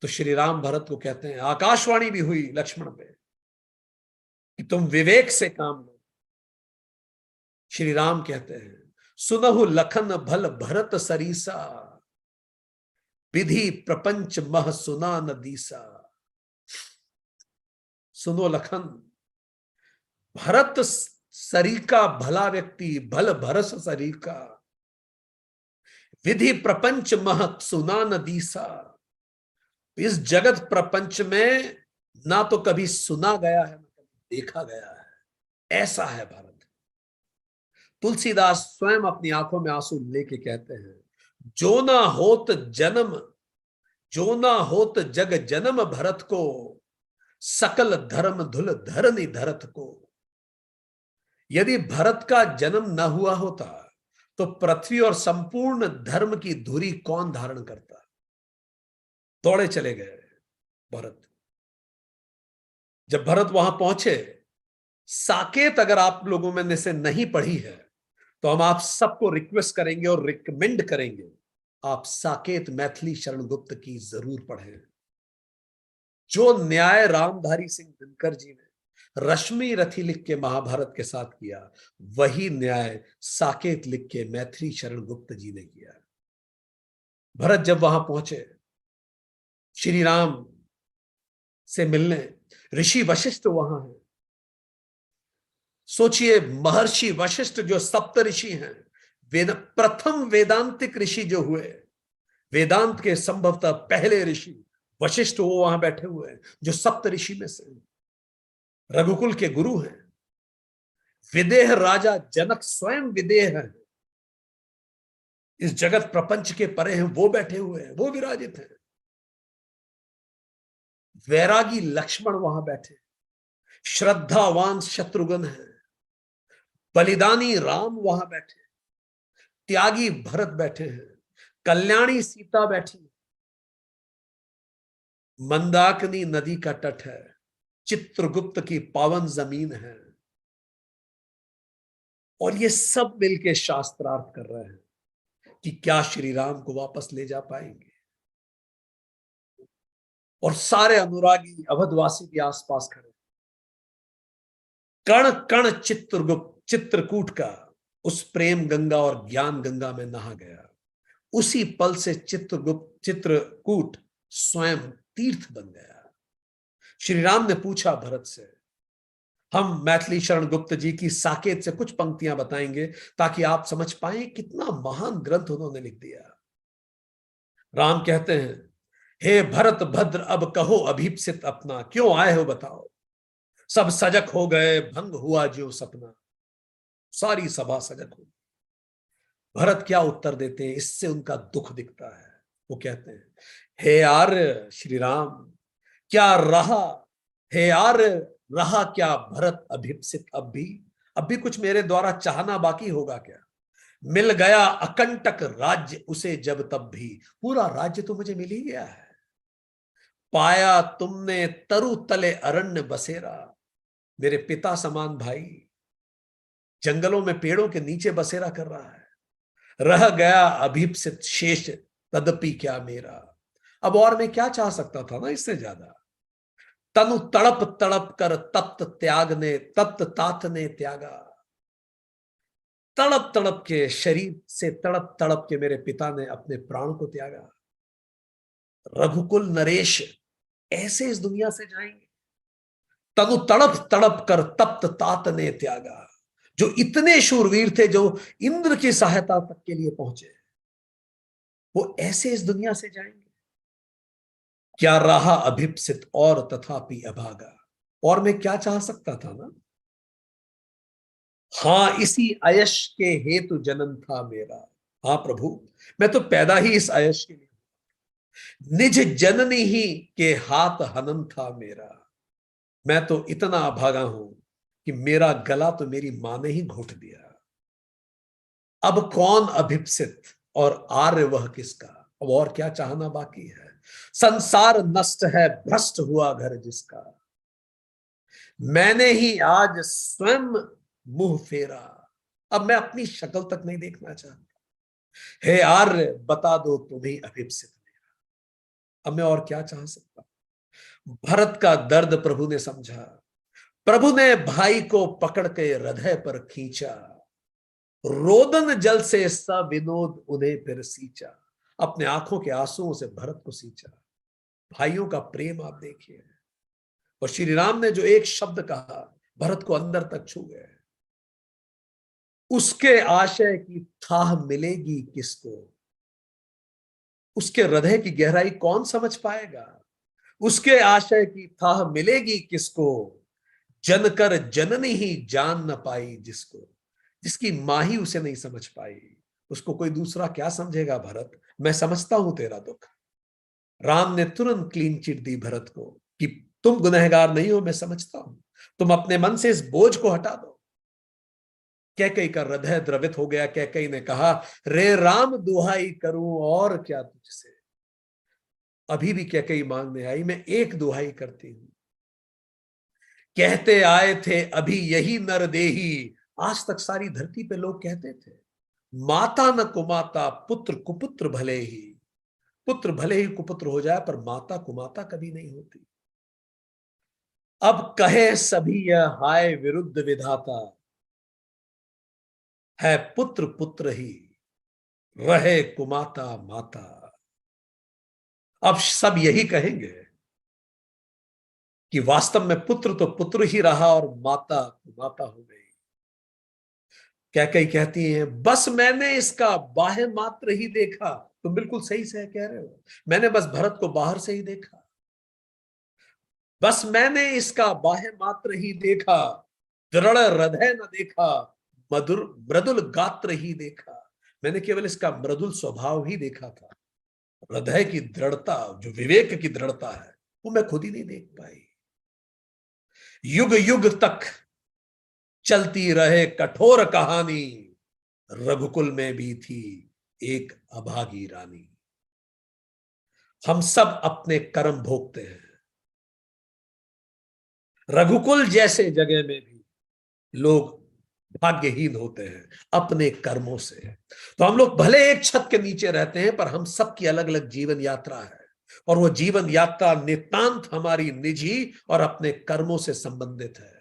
[SPEAKER 1] तो श्री राम भरत को कहते हैं, आकाशवाणी भी हुई लक्ष्मण पे कि तुम विवेक से काम लो। श्री राम कहते हैं, सुनहु लखन भल भरत सरीसा, विधि प्रपंच मह सुना न दीसा। सुनो लखन, भरत सरीका भला व्यक्ति, भल भरस सरीका, विधि प्रपंच मह सुना न दीसा। इस जगत प्रपंच में ना तो कभी सुना गया है ना कभी देखा गया है, ऐसा है भरत। तुलसीदास स्वयं अपनी आंखों में आंसू लेके कहते हैं, जो ना होत जन्म, जो ना होत जग जन्म भरत को, सकल धर्म धुल धरनी धरत को। यदि भरत का जन्म न हुआ होता तो पृथ्वी और संपूर्ण धर्म की धुरी कौन धारण करता। दौड़े चले गए भरत। जब भरत वहां पहुंचे, साकेत अगर आप लोगों में से नहीं पढ़ी है तो हम आप सबको रिक्वेस्ट करेंगे और रिकमेंड करेंगे, आप साकेत मैथिली शरण गुप्त की जरूर पढ़ें। जो न्याय रामधारी सिंह दिनकर जी ने रश्मि रथी लिख के महाभारत के साथ किया, वही न्याय साकेत लिख के मैथिली शरण गुप्त जी ने किया। भरत जब वहां पहुंचे श्री राम से मिलने, ऋषि वशिष्ठ वहां है। सोचिए, महर्षि वशिष्ठ जो सप्त ऋषि हैं, प्रथम वेदांतिक ऋषि जो हुए, वेदांत के संभवतः पहले ऋषि वशिष्ठ, वो वहां बैठे हुए हैं जो सप्त ऋषि में से रघुकुल के गुरु हैं। विदेह राजा जनक स्वयं विदेह हैं, इस जगत प्रपंच के परे हैं, वो बैठे हुए हैं, वो विराजित हैं। वैरागी लक्ष्मण वहां बैठे, श्रद्धावान शत्रुघ्न है, बलिदानी राम वहां बैठे, त्यागी भरत बैठे हैं, कल्याणी सीता बैठी, मंदाकिनी नदी का तट है, चित्रगुप्त की पावन जमीन है। और ये सब मिलके शास्त्रार्थ कर रहे हैं कि क्या श्री राम को वापस ले जा पाएंगे। और सारे अनुरागी अवधवासी के आसपास खड़े, कण कण चित्रकूट का उस प्रेम गंगा और ज्ञान गंगा में नहा गया। उसी पल से चित्रकूट स्वयं तीर्थ बन गया। श्री राम ने पूछा भरत से, हम मैथिली शरण गुप्त जी की साकेत से कुछ पंक्तियां बताएंगे ताकि आप समझ पाए कितना महान ग्रंथ उन्होंने लिख दिया। राम कहते हैं, हे भरत भद्र अब कहो अभीप्सित अपना, क्यों आए हो बताओ। सब सजग हो गए भंग हुआ जो सपना। सारी सभा सजग हो। भरत क्या उत्तर देते हैं, इससे उनका दुख दिखता है। वो कहते हैं, हे आर्य श्री राम क्या रहा, हे आर्य रहा क्या भरत अभिप्सित अब भी कुछ मेरे द्वारा चाहना बाकी होगा क्या। मिल गया अकंटक राज्य उसे जब तब भी, पूरा राज्य तो मुझे मिल ही गया है। पाया तुमने तरु तले अरण्य बसेरा, मेरे पिता समान भाई जंगलों में पेड़ों के नीचे बसेरा कर रहा है। रह गया अभीप्सित शेष तदपि क्या मेरा, अब और मैं क्या चाह सकता था ना इससे ज्यादा। तनु तड़प तड़प कर तप्त त्याग ने तप्त तात ने त्यागा। तड़प तड़प के शरीर से तड़प तड़प के मेरे पिता ने अपने प्राण को त्यागा। रघुकुल नरेश ऐसे इस दुनिया से जाएंगे। तनु तड़प तड़प कर तप्त तात ने त्यागा। जो इतने शूरवीर थे, जो इंद्र की सहायता तक के लिए पहुंचे, वो ऐसे इस दुनिया से जाएंगे। क्या रहा अभिप्सित और तथापि अभागा। और मैं क्या चाह सकता था ना। हाँ, इसी अयश के हेतु जन्म था मेरा। हाँ प्रभु, मैं तो पैदा ही इस अयश के लिए। निज जननी ही के हाथ हनन था मेरा। मैं तो इतना अभागा हूं कि मेरा गला तो मेरी मां ने ही घोट दिया। अब कौन अभिप्सित और आर्य वह किसका। अब और क्या चाहना बाकी है। संसार नष्ट है, भ्रष्ट हुआ घर जिसका। मैंने ही आज स्वयं मुंह फेरा। अब मैं अपनी शक्ल तक नहीं देखना चाहता। हे आर्य, बता दो तुम्हें अभिप्सित मेरा। अब मैं और क्या चाह सकता। भरत का दर्द प्रभु ने समझा। प्रभु ने भाई को पकड़ के हृदय पर खींचा। रोदन जल से सविनोद उन्हें फिर सींचा। अपने आंखों के आंसुओं से भरत को सींचा। भाइयों का प्रेम आप देखिए। और श्री राम ने जो एक शब्द कहा, भरत को अंदर तक छू गए। उसके आशय की थाह मिलेगी किसको। उसके हृदय की गहराई कौन समझ पाएगा। उसके आशय की थाह मिलेगी किसको। जनकर जननी ही जान न पाई जिसको। जिसकी मां ही उसे नहीं समझ पाई, उसको कोई दूसरा क्या समझेगा। भरत, मैं समझता हूं तेरा दुख। राम ने तुरंत क्लीन चिट दी भरत को कि तुम गुनहगार नहीं हो, मैं समझता हूं। तुम अपने मन से इस बोझ को हटा दो। कैकई का हृदय द्रवित हो गया। कैकई ने कहा, रे राम दुहाई करूं और क्या तुझसे। अभी भी कैकई मांगने आई, मैं एक दुहाई करती हूं। कहते आए थे अभी यही नरदेही। आज तक सारी धरती पे लोग कहते थे, माता न कुमाता पुत्र कुपुत्र भले ही। पुत्र भले ही कुपुत्र हो जाए, पर माता कुमाता कभी नहीं होती। अब कहे सभी यह हाय विरुद्ध विधाता। है पुत्र पुत्र ही, रहे कुमाता माता। अब सब यही कहेंगे कि वास्तव में पुत्र तो पुत्र ही रहा और माता माता हो गई। कैकई कहती है, बस मैंने इसका बाह्य मात्र ही देखा। तुम बिल्कुल सही से कह रहे हो। मैंने बस भरत को बाहर से ही देखा। बस मैंने इसका बाह्य मात्र ही देखा। दृढ़ हृदय न देखा। मधुर मृदुल गात्र ही देखा। मैंने केवल इसका मृदुल स्वभाव ही देखा था। हृदय की दृढ़ता, जो विवेक की दृढ़ता है, वो मैं खुद ही नहीं देख पाई। युग युग तक चलती रहे कठोर कहानी। रघुकुल में भी थी एक अभागी रानी। हम सब अपने कर्म भोगते हैं। रघुकुल जैसे जगह में भी लोग भाग्यहीन होते हैं अपने कर्मों से। तो हम लोग भले एक छत के नीचे रहते हैं, पर हम सबकी अलग अलग जीवन यात्रा है। और वो जीवन यात्रा नितांत हमारी निजी और अपने कर्मों से संबंधित है।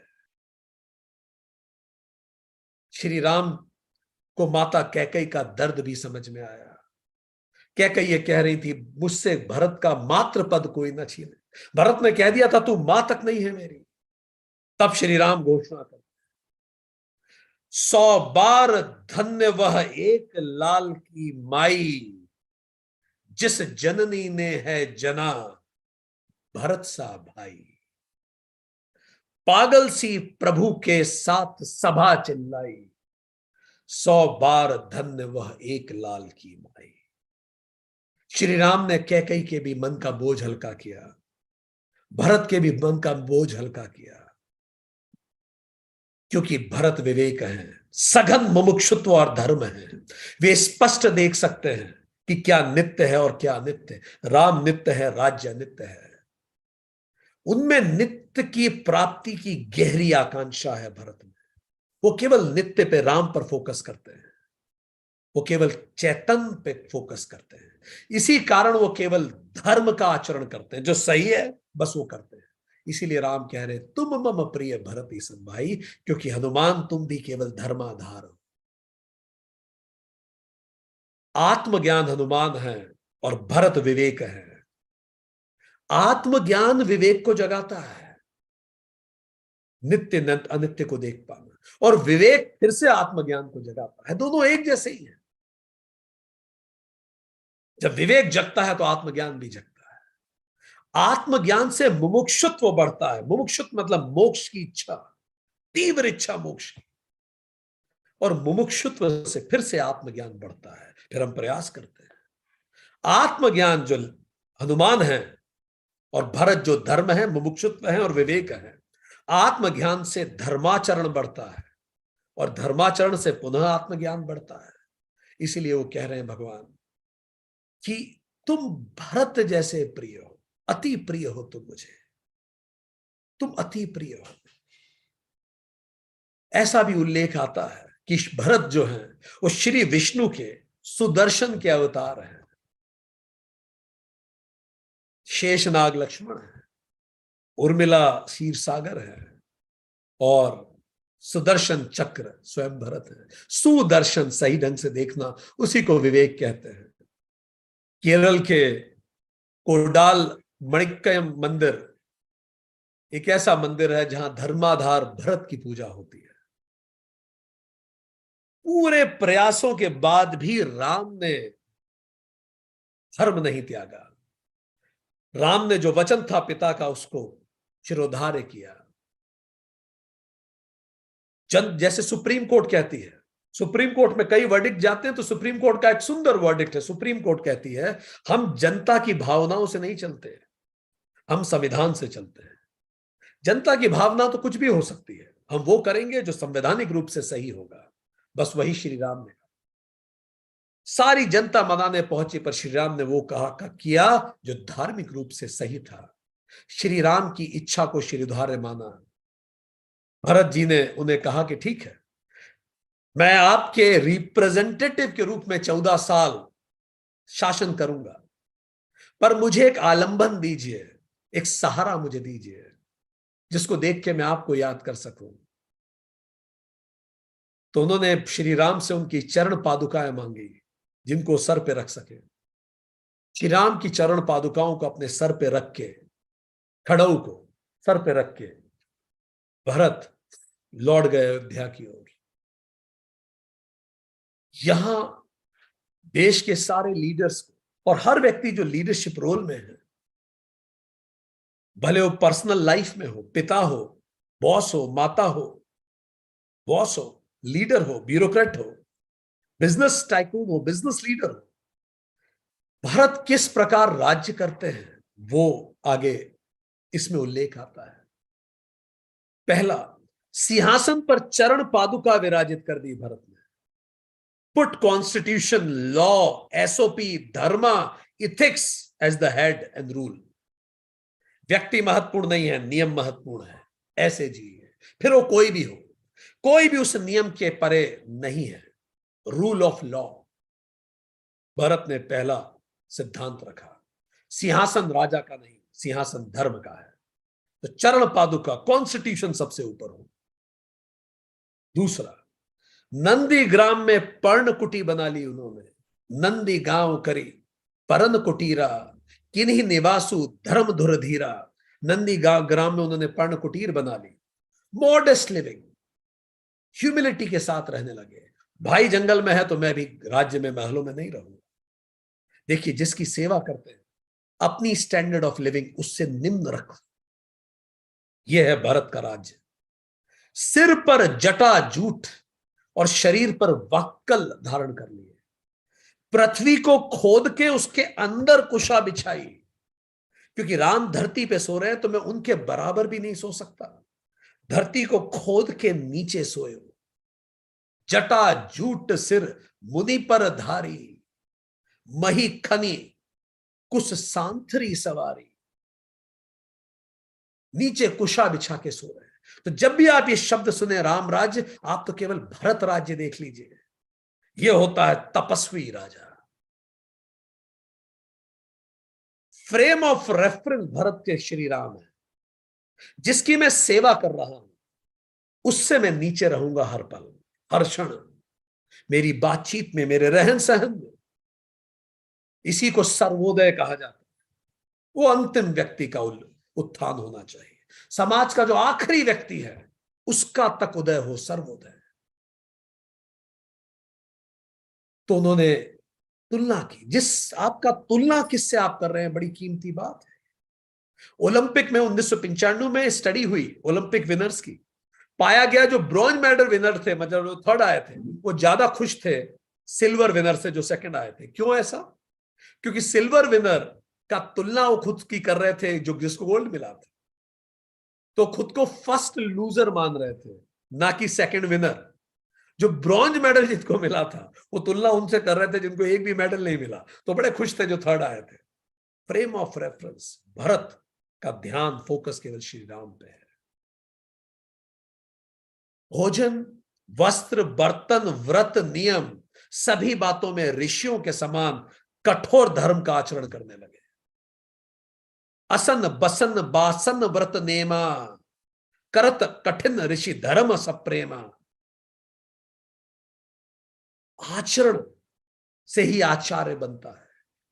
[SPEAKER 1] श्री राम को माता कैकई का दर्द भी समझ में आया। कैकई ये कह रही थी, मुझसे भरत का मात्र पद कोई न छीने। भरत ने कह दिया था, तू मां तक नहीं है मेरी। तब श्री राम घोषणा कर, 100 बार धन्य वह एक लाल की माई। जिस जननी ने है जना भरत सा भाई। पागल सी प्रभु के साथ सभा चिल्लाई। 100 बार धन्य वह एक लाल की माई। श्री राम ने कैकई के भी मन का बोझ हल्का किया। भरत के भी मन का बोझ हल्का किया। क्योंकि भरत विवेक है, सघन मुमुक्षुत्व और धर्म है। वे स्पष्ट देख सकते हैं कि क्या नित्य है और क्या अनित्य है। राम नित्य है, राज्य अनित्य है। उनमें नित्य की प्राप्ति की गहरी आकांक्षा है भरत में। वो केवल नित्य पे, राम पर फोकस करते हैं। वो केवल चैतन्य पे फोकस करते हैं। इसी कारण वो केवल धर्म का आचरण करते हैं, जो सही है बस वो करते हैं। इसीलिए राम कह रहे तुम मम प्रिय भरत ईसन भाई, क्योंकि हनुमान तुम भी केवल धर्माधार हो। आत्मज्ञान हनुमान है और भरत विवेक है। आत्मज्ञान विवेक को जगाता है, नित्य अनित्य को देख पाना, और विवेक फिर से आत्मज्ञान को जगाता है। दोनों एक जैसे ही हैं। जब विवेक जगता है तो आत्मज्ञान भी जगता है। आत्मज्ञान से मुमुक्षुत्व बढ़ता है। मुमुक्षुत्व मतलब मोक्ष की इच्छा, तीव्र इच्छा मोक्ष की। और मुमुक्षुत्व से फिर से आत्मज्ञान बढ़ता है, फिर हम प्रयास करते हैं। आत्मज्ञान जो हनुमान है और भरत जो धर्म है, मुमुक्षुत्व है और विवेक है। आत्मज्ञान से धर्माचरण बढ़ता है और धर्माचरण से पुनः आत्मज्ञान बढ़ता है। इसीलिए वो कह रहे हैं भगवान कि तुम भरत जैसे प्रिय हो, अति प्रिय हो तुम मुझे, तुम अति प्रिय हो। ऐसा भी उल्लेख आता है कि भरत जो है वो श्री विष्णु के सुदर्शन के अवतार हैं। शेषनाग लक्ष्मण है, उर्मिला क्षीर सागर है और सुदर्शन चक्र स्वयं भरत है। सुदर्शन सही ढंग से देखना, उसी को विवेक कहते हैं। केरल के कोडाल मणिक्कयम मंदिर एक ऐसा मंदिर है जहां धर्माधार भरत की पूजा होती है। पूरे प्रयासों के बाद भी राम ने धर्म नहीं त्यागा। राम ने जो वचन था पिता का उसको शिरोधार्य किया। जैसे सुप्रीम कोर्ट कहती है, सुप्रीम कोर्ट में कई वर्डिक्ट जाते हैं तो सुप्रीम कोर्ट का एक सुंदर वर्डिक्ट है। सुप्रीम कोर्ट कहती है हम जनता की भावनाओं से नहीं चलते, हम संविधान से चलते हैं। जनता की भावना तो कुछ भी हो सकती है, हम वो करेंगे जो संवैधानिक रूप से सही होगा। बस वही श्री राम ने कहा। सारी जनता मनाने पहुंची पर श्री राम ने वो कहा किया जो धार्मिक रूप से सही था। श्री राम की इच्छा को शिरोधार्य माना। भरत जी ने उन्हें कहा कि ठीक है, मैं आपके रिप्रेजेंटेटिव के रूप में 14 साल शासन करूंगा, पर मुझे एक आलंबन दीजिए, एक सहारा मुझे दीजिए जिसको देख के मैं आपको याद कर सकूं। तो उन्होंने श्री राम से उनकी चरण पादुकाएं मांगी जिनको सर पे रख सके। श्री राम की चरण पादुकाओं को अपने सर पे रख के, खड़ऊ को सर पे रख के भरत लौट गए अयोध्या की ओर। यहां देश के सारे लीडर्स को और हर व्यक्ति जो लीडरशिप रोल में है, भले वो पर्सनल लाइफ में हो, पिता हो, बॉस हो, माता हो, बॉस हो, लीडर हो, ब्यूरोक्रेट हो, बिजनेस टाइकून हो, बिजनेस लीडर हो, भारत किस प्रकार राज्य करते हैं वो आगे इसमें उल्लेख आता है। पहला, सिंहासन पर चरण पादुका विराजित कर दी भरत ने। Put constitution, law, SOP, dharma, ethics as the head and rule. व्यक्ति महत्वपूर्ण नहीं है, नियम महत्वपूर्ण है, ऐसे जिए। फिर वो कोई भी हो, कोई भी उस नियम के परे नहीं है। रूल ऑफ लॉ भरत ने पहला सिद्धांत रखा। सिंहासन राजा का नहीं, सिंहासन धर्म का है। तो चरण पादुका, कॉन्स्टिट्यूशन सबसे ऊपर हो। दूसरा, नंदी ग्राम में पर्ण कुटी बना ली उन्होंने। नंदी गांव करी परन कुटीरा, किन्हीं निवासु धर्म धुर धीरा। नंदी ग्राम में उन्होंने पर्ण कुटीर बना ली। मॉडेस्ट लिविंग, ह्यूमिलिटी के साथ रहने लगे। भाई जंगल में है तो मैं भी राज्य में, महलों में नहीं रहूंगा। देखिए, जिसकी सेवा करते हैं अपनी स्टैंडर्ड ऑफ लिविंग उससे निम्न रख। यह है भारत का राज्य। सिर पर जटा जूठ और शरीर पर वक्कल धारण कर लिए। पृथ्वी को खोद के उसके अंदर कुशा बिछाई, क्योंकि राम धरती पे सो रहे हैं तो मैं उनके बराबर भी नहीं सो सकता। धरती को खोद के नीचे सोए हो। जटा जूट सिर मुनि पर धारी, मही खनी कुश सांथरी सवारी। नीचे कुशा बिछा के सो रहे हैं। तो जब भी आप ये शब्द सुने राम राज्य, आप तो केवल भरत राज्य देख लीजिए। यह होता है तपस्वी राजा। फ्रेम ऑफ रेफरेंस भरत के श्री राम है, जिसकी मैं सेवा कर रहा हूं, उससे मैं नीचे रहूंगा हर पल, हर क्षण, मेरी बातचीत में, मेरे रहन सहन में। इसी को सर्वोदय कहा जाता है। वो अंतिम व्यक्ति का उत्थान होना चाहिए। समाज का जो आखिरी व्यक्ति है उसका तक उदय हो, सर्वोदय। तो उन्होंने तुलना की, जिस आपका तुलना किससे आप कर रहे हैं, बड़ी कीमती बात है। ओलंपिक में 1995 में स्टडी हुई ओलंपिक विनर्स की, पाया गया जो ब्रॉन्ज मेडल विनर थे, मतलब जो थर्ड आए थे, वो ज्यादा खुश थे सिल्वर विनर से जो सेकंड आए थे। क्यों ऐसा? क्योंकि सिल्वर विनर का तुलना वो खुद की कर रहे थे जो जिसको गोल्ड मिला था, तो खुद को फर्स्ट लूजर मान रहे थे, ना कि सेकंड विनर। जो ब्रॉन्ज मेडल जिनको मिला था वो तुलना उनसे कर रहे थे जिनको एक भी मेडल नहीं मिला, तो बड़े खुश थे जो थर्ड आए थे। फ्रेम ऑफ रेफरेंस, भरत का ध्यान, फोकस केवल श्री राम पे है। भोजन, वस्त्र, बर्तन, व्रत, नियम, सभी बातों में ऋषियों के समान कठोर धर्म का आचरण करने लगे। असन बसन बासन व्रत नेमा, करत कठिन ऋषि धर्म सप्रेमा। आचरण से ही आचार्य बनता है।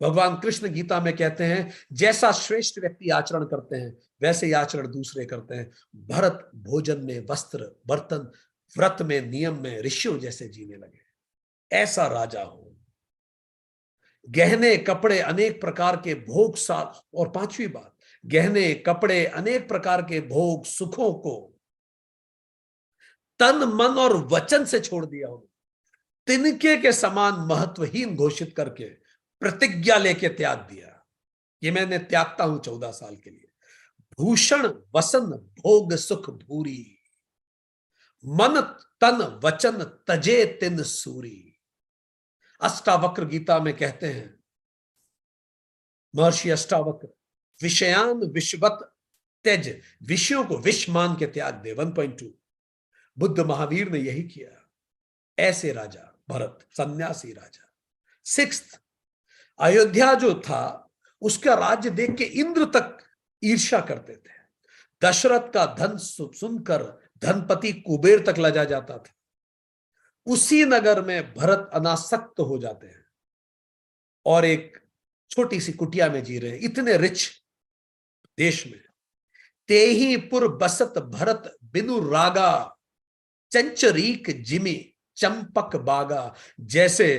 [SPEAKER 1] भगवान कृष्ण गीता में कहते हैं, जैसा श्रेष्ठ व्यक्ति आचरण करते हैं वैसे ही आचरण दूसरे करते हैं। भरत भोजन में, वस्त्र, बर्तन, व्रत में, नियम में ऋषियों जैसे जीने लगे। ऐसा राजा हो। गहने कपड़े अनेक प्रकार के भोग साथ, और पांचवी बात, गहने कपड़े अनेक प्रकार के भोग सुखों को तन मन और वचन से छोड़ दिया हो, तिनके के समान महत्वहीन घोषित करके प्रतिज्ञा लेके त्याग दिया। ये मैंने त्यागता हूं 14 साल के लिए। भूषण वसन भोग सुख भूरी, मन तन वचन तजे तिन सूरी। अष्टावक्र गीता में कहते हैं, महर्षि अष्टावक्र, विषयान विश्वत त्यज, विषयों को विष मान के त्याग दे। 1.2 बुद्ध महावीर ने यही किया। ऐसे राजा भरत, सन्यासी राजा। सिक्स्थ, अयोध्या जो था उसका राज्य देख के इंद्र तक ईर्ष्या करते थे। दशरथ का धन सुनकर धनपति कुबेर तक लजा जाता था। उसी नगर में भरत अनासक्त हो जाते हैं और एक छोटी सी कुटिया में जी रहे हैं, इतने रिच देश में। तेही पुर बसत भरत बिनु रागा, चंचरीक जिमी चंपक बागा। जैसे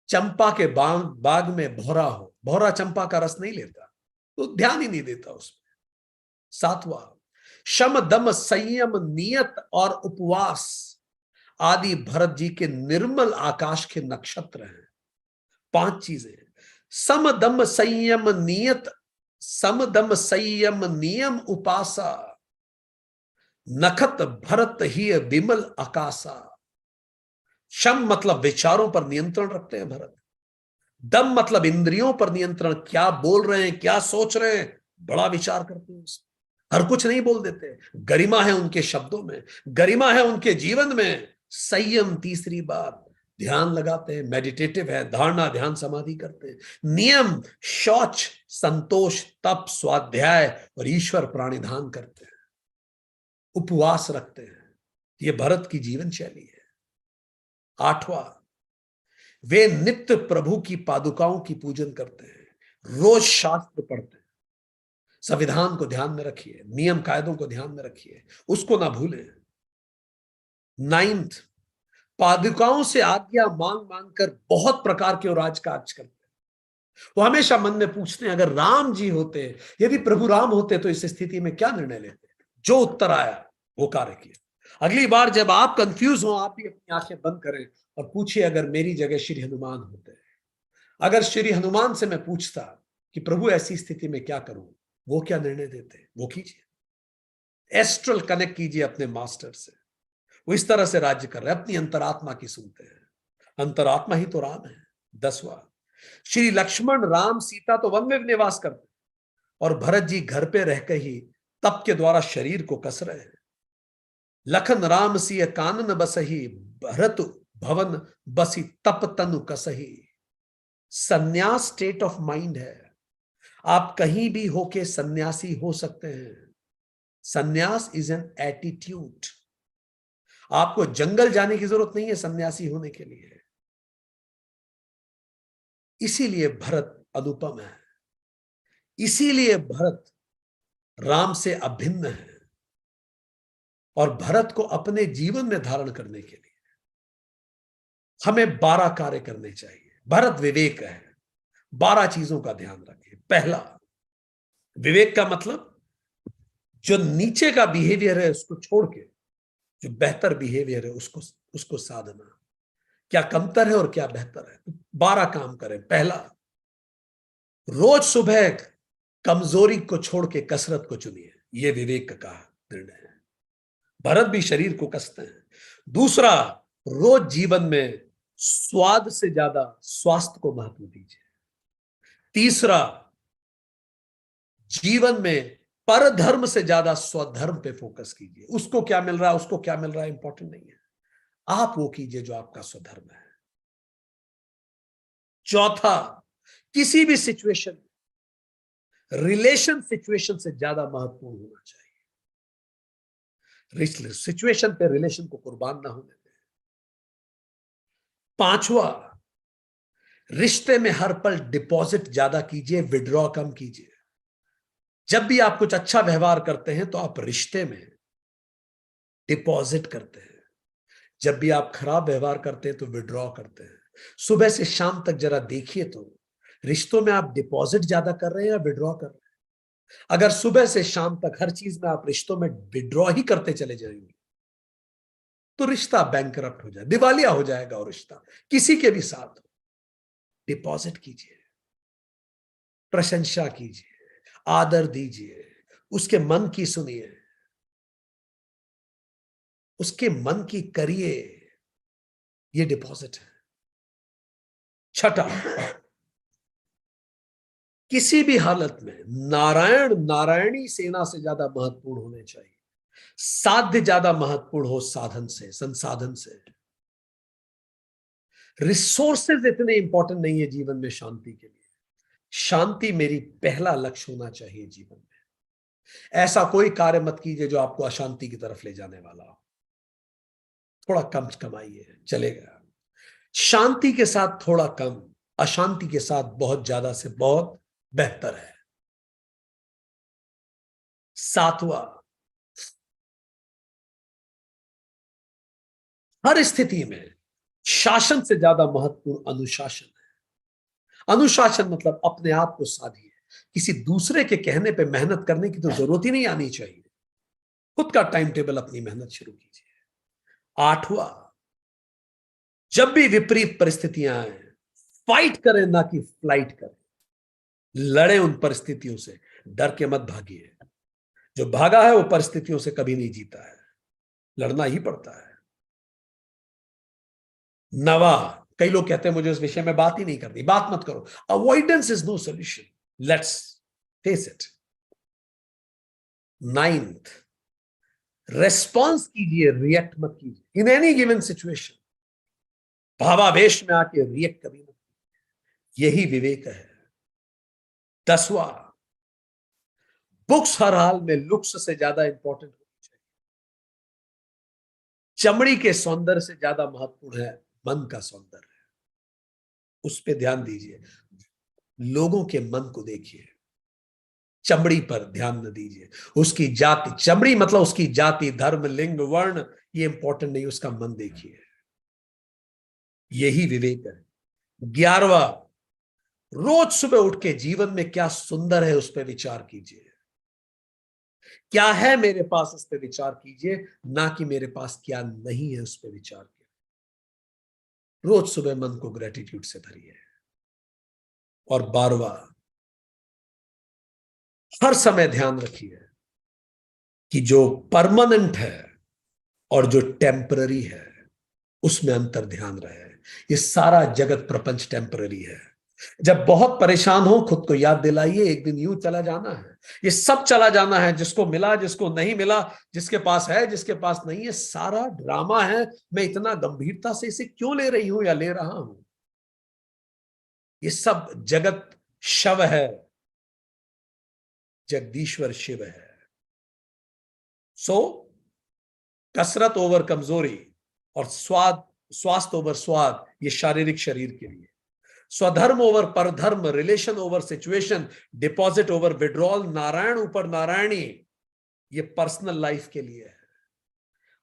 [SPEAKER 1] चंपा के बाग में भौरा हो, भौरा चंपा का रस नहीं लेता तो ध्यान ही नहीं देता उसमें। सातवां, शम दम संयम नियत और उपवास आदि भरत जी के निर्मल आकाश के नक्षत्र हैं। 5 चीजें, सम दम संयम नियत, सम दम संयम नियम उपासा, नखत भरत ही विमल आकाशा। शम मतलब विचारों पर नियंत्रण रखते हैं भरत। दम मतलब इंद्रियों पर नियंत्रण, क्या बोल रहे हैं, क्या सोच रहे हैं, बड़ा विचार करते हैं उसमें, हर कुछ नहीं बोल देते। गरिमा है उनके शब्दों में, गरिमा है उनके जीवन में। संयम तीसरी बात, ध्यान लगाते हैं, मेडिटेटिव है, धारणा ध्यान समाधि करते हैं। नियम, शौच, संतोष, तप, स्वाध्याय और ईश्वर प्राणिधान करते हैं, उपवास रखते हैं। ये भरत की जीवन शैली है। 8वां, वे नित्य प्रभु की पादुकाओं की पूजन करते हैं, रोज शास्त्र पढ़ते हैं। संविधान को ध्यान में रखिए, नियम कायदों को ध्यान में रखिए, उसको ना भूलें। 9th, पादुकाओं से आज्ञा मांग मांग कर बहुत प्रकार के राजकाज करते हैं। वो हमेशा मन में पूछते हैं, अगर राम जी होते, यदि प्रभु राम होते तो इस स्थिति में क्या निर्णय लेते। जो उत्तर आया वो कार्य किया। अगली बार जब आप कंफ्यूज हो, आप भी अपनी आंखें बंद करें और पूछिए, अगर मेरी जगह श्री हनुमान होते, अगर श्री हनुमान से मैं पूछता कि प्रभु ऐसी स्थिति में क्या करूं, वो क्या निर्णय देते, वो कीजिए। एस्ट्रल कनेक्ट कीजिए अपने मास्टर से। वो इस तरह से राज्य कर रहे हैं, अपनी अंतरात्मा की सुनते हैं। अंतरात्मा ही तो राम है। 10वां, श्री लक्ष्मण राम सीता तो वन में निवास करते और भरत जी घर पे रहकर ही तप के द्वारा शरीर को कस रहे हैं। लखन राम सिय कानन बसही, भरत भवन बसी तप तनु कसही। संन्यास स्टेट ऑफ माइंड है। आप कहीं भी होके सन्यासी हो सकते हैं। सन्यास इज एन एटीट्यूड। आपको जंगल जाने की जरूरत नहीं है सन्यासी होने के लिए। इसीलिए भरत अनुपम है, इसीलिए भरत राम से अभिन्न है। और भरत को अपने जीवन में धारण करने के लिए हमें 12 कार्य करने चाहिए। भरत विवेक है, 12 चीजों का ध्यान रखें। पहला, विवेक का मतलब जो नीचे का बिहेवियर है उसको छोड़ के जो बेहतर बिहेवियर है उसको उसको साधना। क्या कमतर है और क्या बेहतर है, 12 काम करें। पहला, रोज सुबह कमजोरी को छोड़ के कसरत को चुनिए। यह विवेक का निर्णय है। भरत भी शरीर को कसते हैं। दूसरा, रोज जीवन में स्वाद से ज्यादा स्वास्थ्य को महत्व दीजिए। तीसरा, जीवन में परधर्म से ज्यादा स्वधर्म पे फोकस कीजिए। उसको क्या मिल रहा है, उसको क्या मिल रहा है, इंपॉर्टेंट नहीं है। आप वो कीजिए जो आपका स्वधर्म है। चौथा, किसी भी सिचुएशन, रिलेशन सिचुएशन से ज्यादा महत्वपूर्ण होना चाहिए। सिचुएशन पे रिलेशन को कुर्बान ना होने दें। पांचवा, रिश्ते में हर पल डिपॉजिट ज्यादा कीजिए, विड्रॉ कम कीजिए। जब भी आप कुछ अच्छा व्यवहार करते हैं तो आप रिश्ते में डिपॉजिट करते हैं। जब भी आप खराब व्यवहार करते हैं तो विड्रॉ करते हैं। सुबह से शाम तक जरा देखिए तो रिश्तों में आप डिपॉजिट ज्यादा कर रहे हैं या विड्रॉ कर रहे हैं। अगर सुबह से शाम तक हर चीज में आप रिश्तों में विड्रॉ ही करते चले जाएंगे तो रिश्ता बैंकरप्ट हो जाए, दिवालिया हो जाएगा। और रिश्ता किसी के भी साथ डिपॉजिट कीजिए, प्रशंसा कीजिए, आदर दीजिए, उसके मन की सुनिए, उसके मन की करिए। ये डिपॉजिट है। छठा, किसी भी हालत में नारायण नारायणी सेना से ज्यादा महत्वपूर्ण होने चाहिए। साध्य ज्यादा महत्वपूर्ण हो साधन से, संसाधन से। रिसोर्सेज इतने इंपॉर्टेंट नहीं है जीवन में शांति के लिए। शांति मेरी पहला लक्ष्य होना चाहिए जीवन में। ऐसा कोई कार्य मत कीजिए जो आपको अशांति की तरफ ले जाने वाला हो। थोड़ा कम कमाइए, चलेगा। शांति के साथ थोड़ा कम, अशांति के साथ बहुत ज्यादा से बहुत बेहतर है। सातवां, हर स्थिति में शासन से ज्यादा महत्वपूर्ण अनुशासन है। अनुशासन मतलब अपने आप को साधिए। किसी दूसरे के कहने पे मेहनत करने की तो जरूरत ही नहीं आनी चाहिए। खुद का टाइम टेबल, अपनी मेहनत शुरू कीजिए। आठवां, जब भी विपरीत परिस्थितियां आए, फाइट करें ना कि फ्लाइट करें। लड़े उन परिस्थितियों से, डर के मत भागिए। जो भागा है वो परिस्थितियों से कभी नहीं जीता है, लड़ना ही पड़ता है। नवा, कई लोग कहते हैं मुझे इस विषय में बात ही नहीं करनी। बात मत करो, avoidance is no solution, let's face it. Ninth, response कीजिए, रिएक्ट मत कीजिए इन एनी गिवन सिचुएशन। भावावेश में आके रिएक्ट कभी मत कीजिए, यही विवेक है। 10वां, बुक्स हर हाल में लुक्स से ज्यादा इंपॉर्टेंट होनी चाहिए। चमड़ी के सौंदर्य से ज्यादा महत्वपूर्ण है मन का सौंदर्य। उस पर ध्यान दीजिए। लोगों के मन को देखिए, चमड़ी पर ध्यान न दीजिए। उसकी जाति, चमड़ी मतलब उसकी जाति, धर्म, लिंग, वर्ण, ये इंपॉर्टेंट नहीं, उसका मन देखिए। यही विवेक है। 11वां, रोज सुबह उठ के जीवन में क्या सुंदर है उस पर विचार कीजिए। क्या है मेरे पास उस पर विचार कीजिए, ना कि मेरे पास क्या नहीं है उस पर विचार कीजिए। रोज सुबह मन को ग्रेटिट्यूड से भरिए। और 12वां, हर समय ध्यान रखिए कि जो परमानेंट है और जो टेम्पररी है उसमें अंतर ध्यान रहे। ये सारा जगत प्रपंच टेम्पररी है। जब बहुत परेशान हो खुद को याद दिलाइए, एक दिन यूं चला जाना है। ये सब चला जाना है, जिसको मिला, जिसको नहीं मिला, जिसके पास है, जिसके पास नहीं है, सारा ड्रामा है। मैं इतना गंभीरता से इसे क्यों ले रही हूं या ले रहा हूं? ये सब जगत शव है, जगदीश्वर शिव है। सो कसरत ओवर कमजोरी और स्वास्थ्य ओवर स्वाद, ये शारीरिक शरीर के लिए। स्वधर्म ओवर परधर्म, relation over situation, deposit over withdrawal, Narayan ऊपर नारायणी, ये पर्सनल लाइफ के लिए है।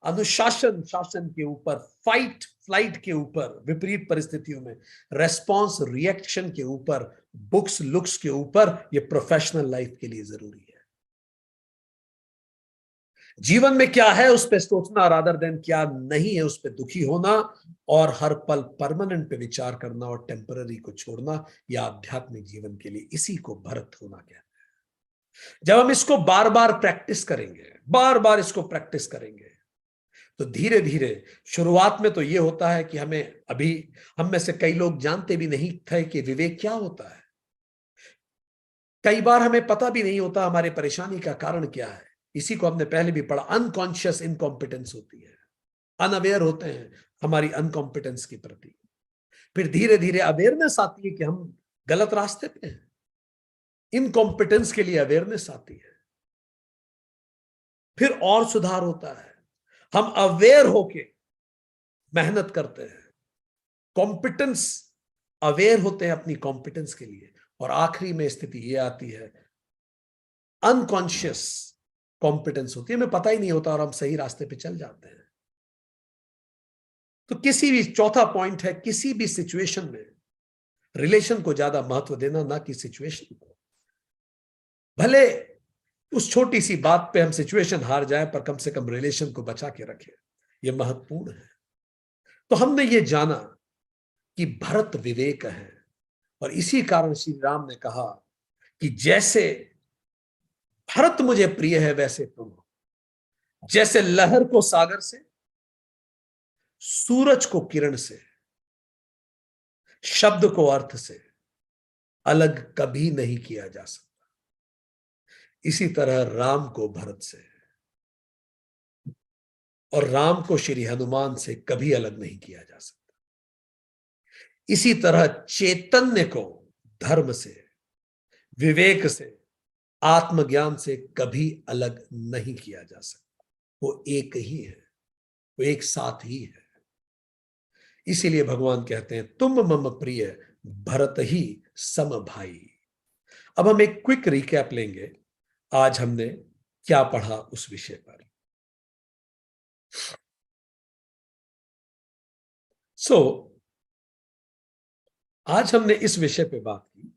[SPEAKER 1] अनुशासन शासन के ऊपर, फाइट फ्लाइट के ऊपर विपरीत परिस्थितियों में, रेस्पॉन्स रिएक्शन के ऊपर, बुक्स लुक्स के ऊपर, ये प्रोफेशनल लाइफ के लिए जरूरी है। जीवन में क्या है उस पर सोचना, रादर देन क्या नहीं है उस पर दुखी होना, और हर पल परमानेंट पे विचार करना और टेम्पररी को छोड़ना, यह आध्यात्मिक जीवन के लिए, इसी को भरत होना कहते हैं। जब हम इसको बार बार प्रैक्टिस करेंगे, बार बार इसको प्रैक्टिस करेंगे, तो धीरे धीरे, शुरुआत में तो यह होता है कि हमें, अभी हम में से कई लोग जानते भी नहीं थे कि विवेक क्या होता है। कई बार हमें पता भी नहीं होता हमारे परेशानी का कारण क्या है। इसी को हमने पहले भी पढ़ा, अनकॉन्शियस इनकॉम्पिटेंस होती है, अनअवेयर होते हैं हमारी अनकॉम्पिटेंस के प्रति। फिर धीरे धीरे अवेयरनेस आती है कि हम गलत रास्ते पे हैं, इनकॉम्पिटेंस के लिए अवेयरनेस आती है, फिर और सुधार होता है, हम अवेयर होके मेहनत करते हैं, कॉम्पिटेंस, अवेयर होते हैं अपनी कॉम्पिटेंस के लिए, और आखिरी में स्थिति यह आती है अनकॉन्शियस कॉम्पिटेंस होती है, हमें पता ही नहीं होता और हम सही रास्ते पे चल जाते हैं। तो किसी भी, चौथा पॉइंट है, किसी भी सिचुएशन में रिलेशन को ज्यादा महत्व देना, ना कि सिचुएशन को। भले उस छोटी सी बात पे हम सिचुएशन हार जाए, पर कम से कम रिलेशन को बचा के रखें, यह महत्वपूर्ण है। तो हमने ये जाना कि भरत विवेक है, और इसी कारण श्री राम ने कहा कि जैसे भरत मुझे प्रिय है वैसे तुम हो। जैसे लहर को सागर से, सूरज को किरण से, शब्द को अर्थ से अलग कभी नहीं किया जा सकता, इसी तरह राम को भरत से और राम को श्री हनुमान से कभी अलग नहीं किया जा सकता। इसी तरह चैतन्य को धर्म से, विवेक से, आत्मज्ञान से कभी अलग नहीं किया जा सकता। वो एक ही है, वो एक साथ ही है। इसीलिए भगवान कहते हैं तुम मम प्रिय भरत ही सम भाई। अब हम एक क्विक रिकैप लेंगे, आज हमने क्या पढ़ा उस विषय पर। आज हमने इस विषय पे बात की,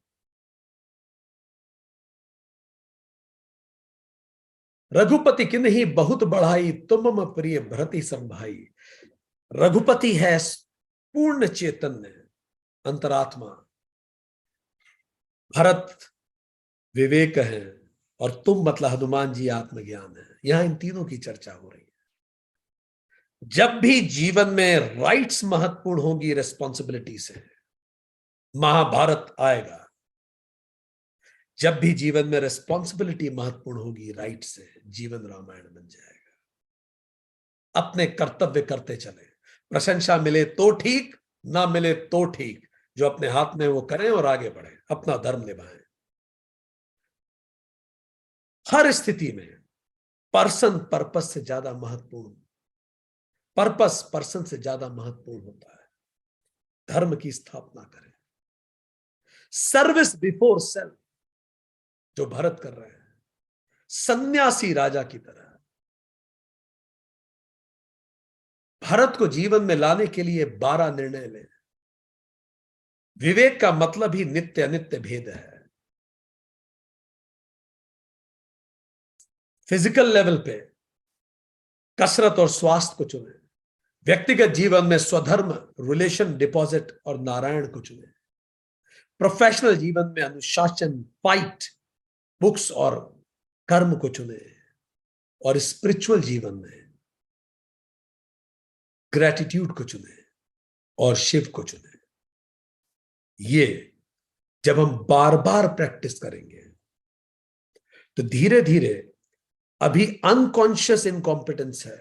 [SPEAKER 1] रघुपति किन्हीं बहुत बढ़ाई, तुम मम प्रिय भरत ही सम भाई। रघुपति है पूर्ण चैतन्य, अंतरात्मा, भरत विवेक है, और तुम मतलब हनुमान जी आत्मज्ञान है। यहां इन तीनों की चर्चा हो रही है। जब भी जीवन में राइट्स महत्वपूर्ण होगी रिस्पॉन्सिबिलिटी से, महाभारत आएगा। जब भी जीवन में रिस्पॉन्सिबिलिटी महत्वपूर्ण होगी राइट से, जीवन रामायण बन जाएगा। अपने कर्तव्य करते चले, प्रशंसा मिले तो ठीक, ना मिले तो ठीक, जो अपने हाथ में वो करें और आगे बढ़े, अपना धर्म निभाएं। हर स्थिति में पर्सन पर्पस से ज्यादा महत्वपूर्ण, पर्पस पर्सन से ज्यादा महत्वपूर्ण होता है। धर्म की स्थापना करें, सर्विस बिफोर सेल्फ, जो भरत कर रहे हैं, सन्यासी राजा की तरह। भरत को जीवन में लाने के लिए 12 निर्णय लें। विवेक का मतलब ही नित्य अनित्य भेद है। फिजिकल लेवल पे कसरत और स्वास्थ्य को चुने, व्यक्तिगत जीवन में स्वधर्म, रिलेशन, डिपॉजिट और नारायण को चुने, प्रोफेशनल जीवन में अनुशासन, फाइट, बुक्स और कर्म को चुने, और स्पिरिचुअल जीवन में ग्रेटिट्यूड को चुने और शिव को चुने। ये जब हम बार बार प्रैक्टिस करेंगे तो धीरे धीरे, अभी अनकॉन्शियस इनकॉम्पिटेंस है,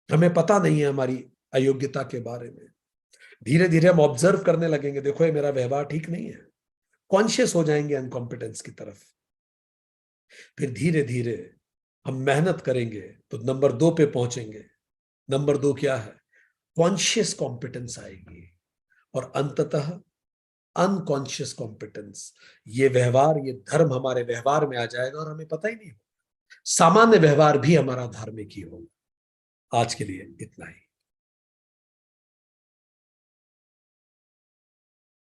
[SPEAKER 1] हमें पता नहीं है हमारी अयोग्यता के बारे में। धीरे धीरे हम ऑब्जर्व करने लगेंगे, देखो ये मेरा व्यवहार ठीक नहीं है, कॉन्शियस हो जाएंगे अनकॉम्पिटेंस की तरफ। फिर धीरे धीरे हम मेहनत करेंगे तो नंबर 2 पे पहुंचेंगे। नंबर 2 क्या है? कॉन्शियस कॉम्पिटेंस आएगी, और अंततः अनकॉन्शियस कॉम्पिटेंस। ये व्यवहार, ये धर्म हमारे व्यवहार में आ जाएगा और हमें पता ही नहीं होगा। सामान्य व्यवहार भी हमारा धार्मिक ही होगा। आज के लिए इतना ही।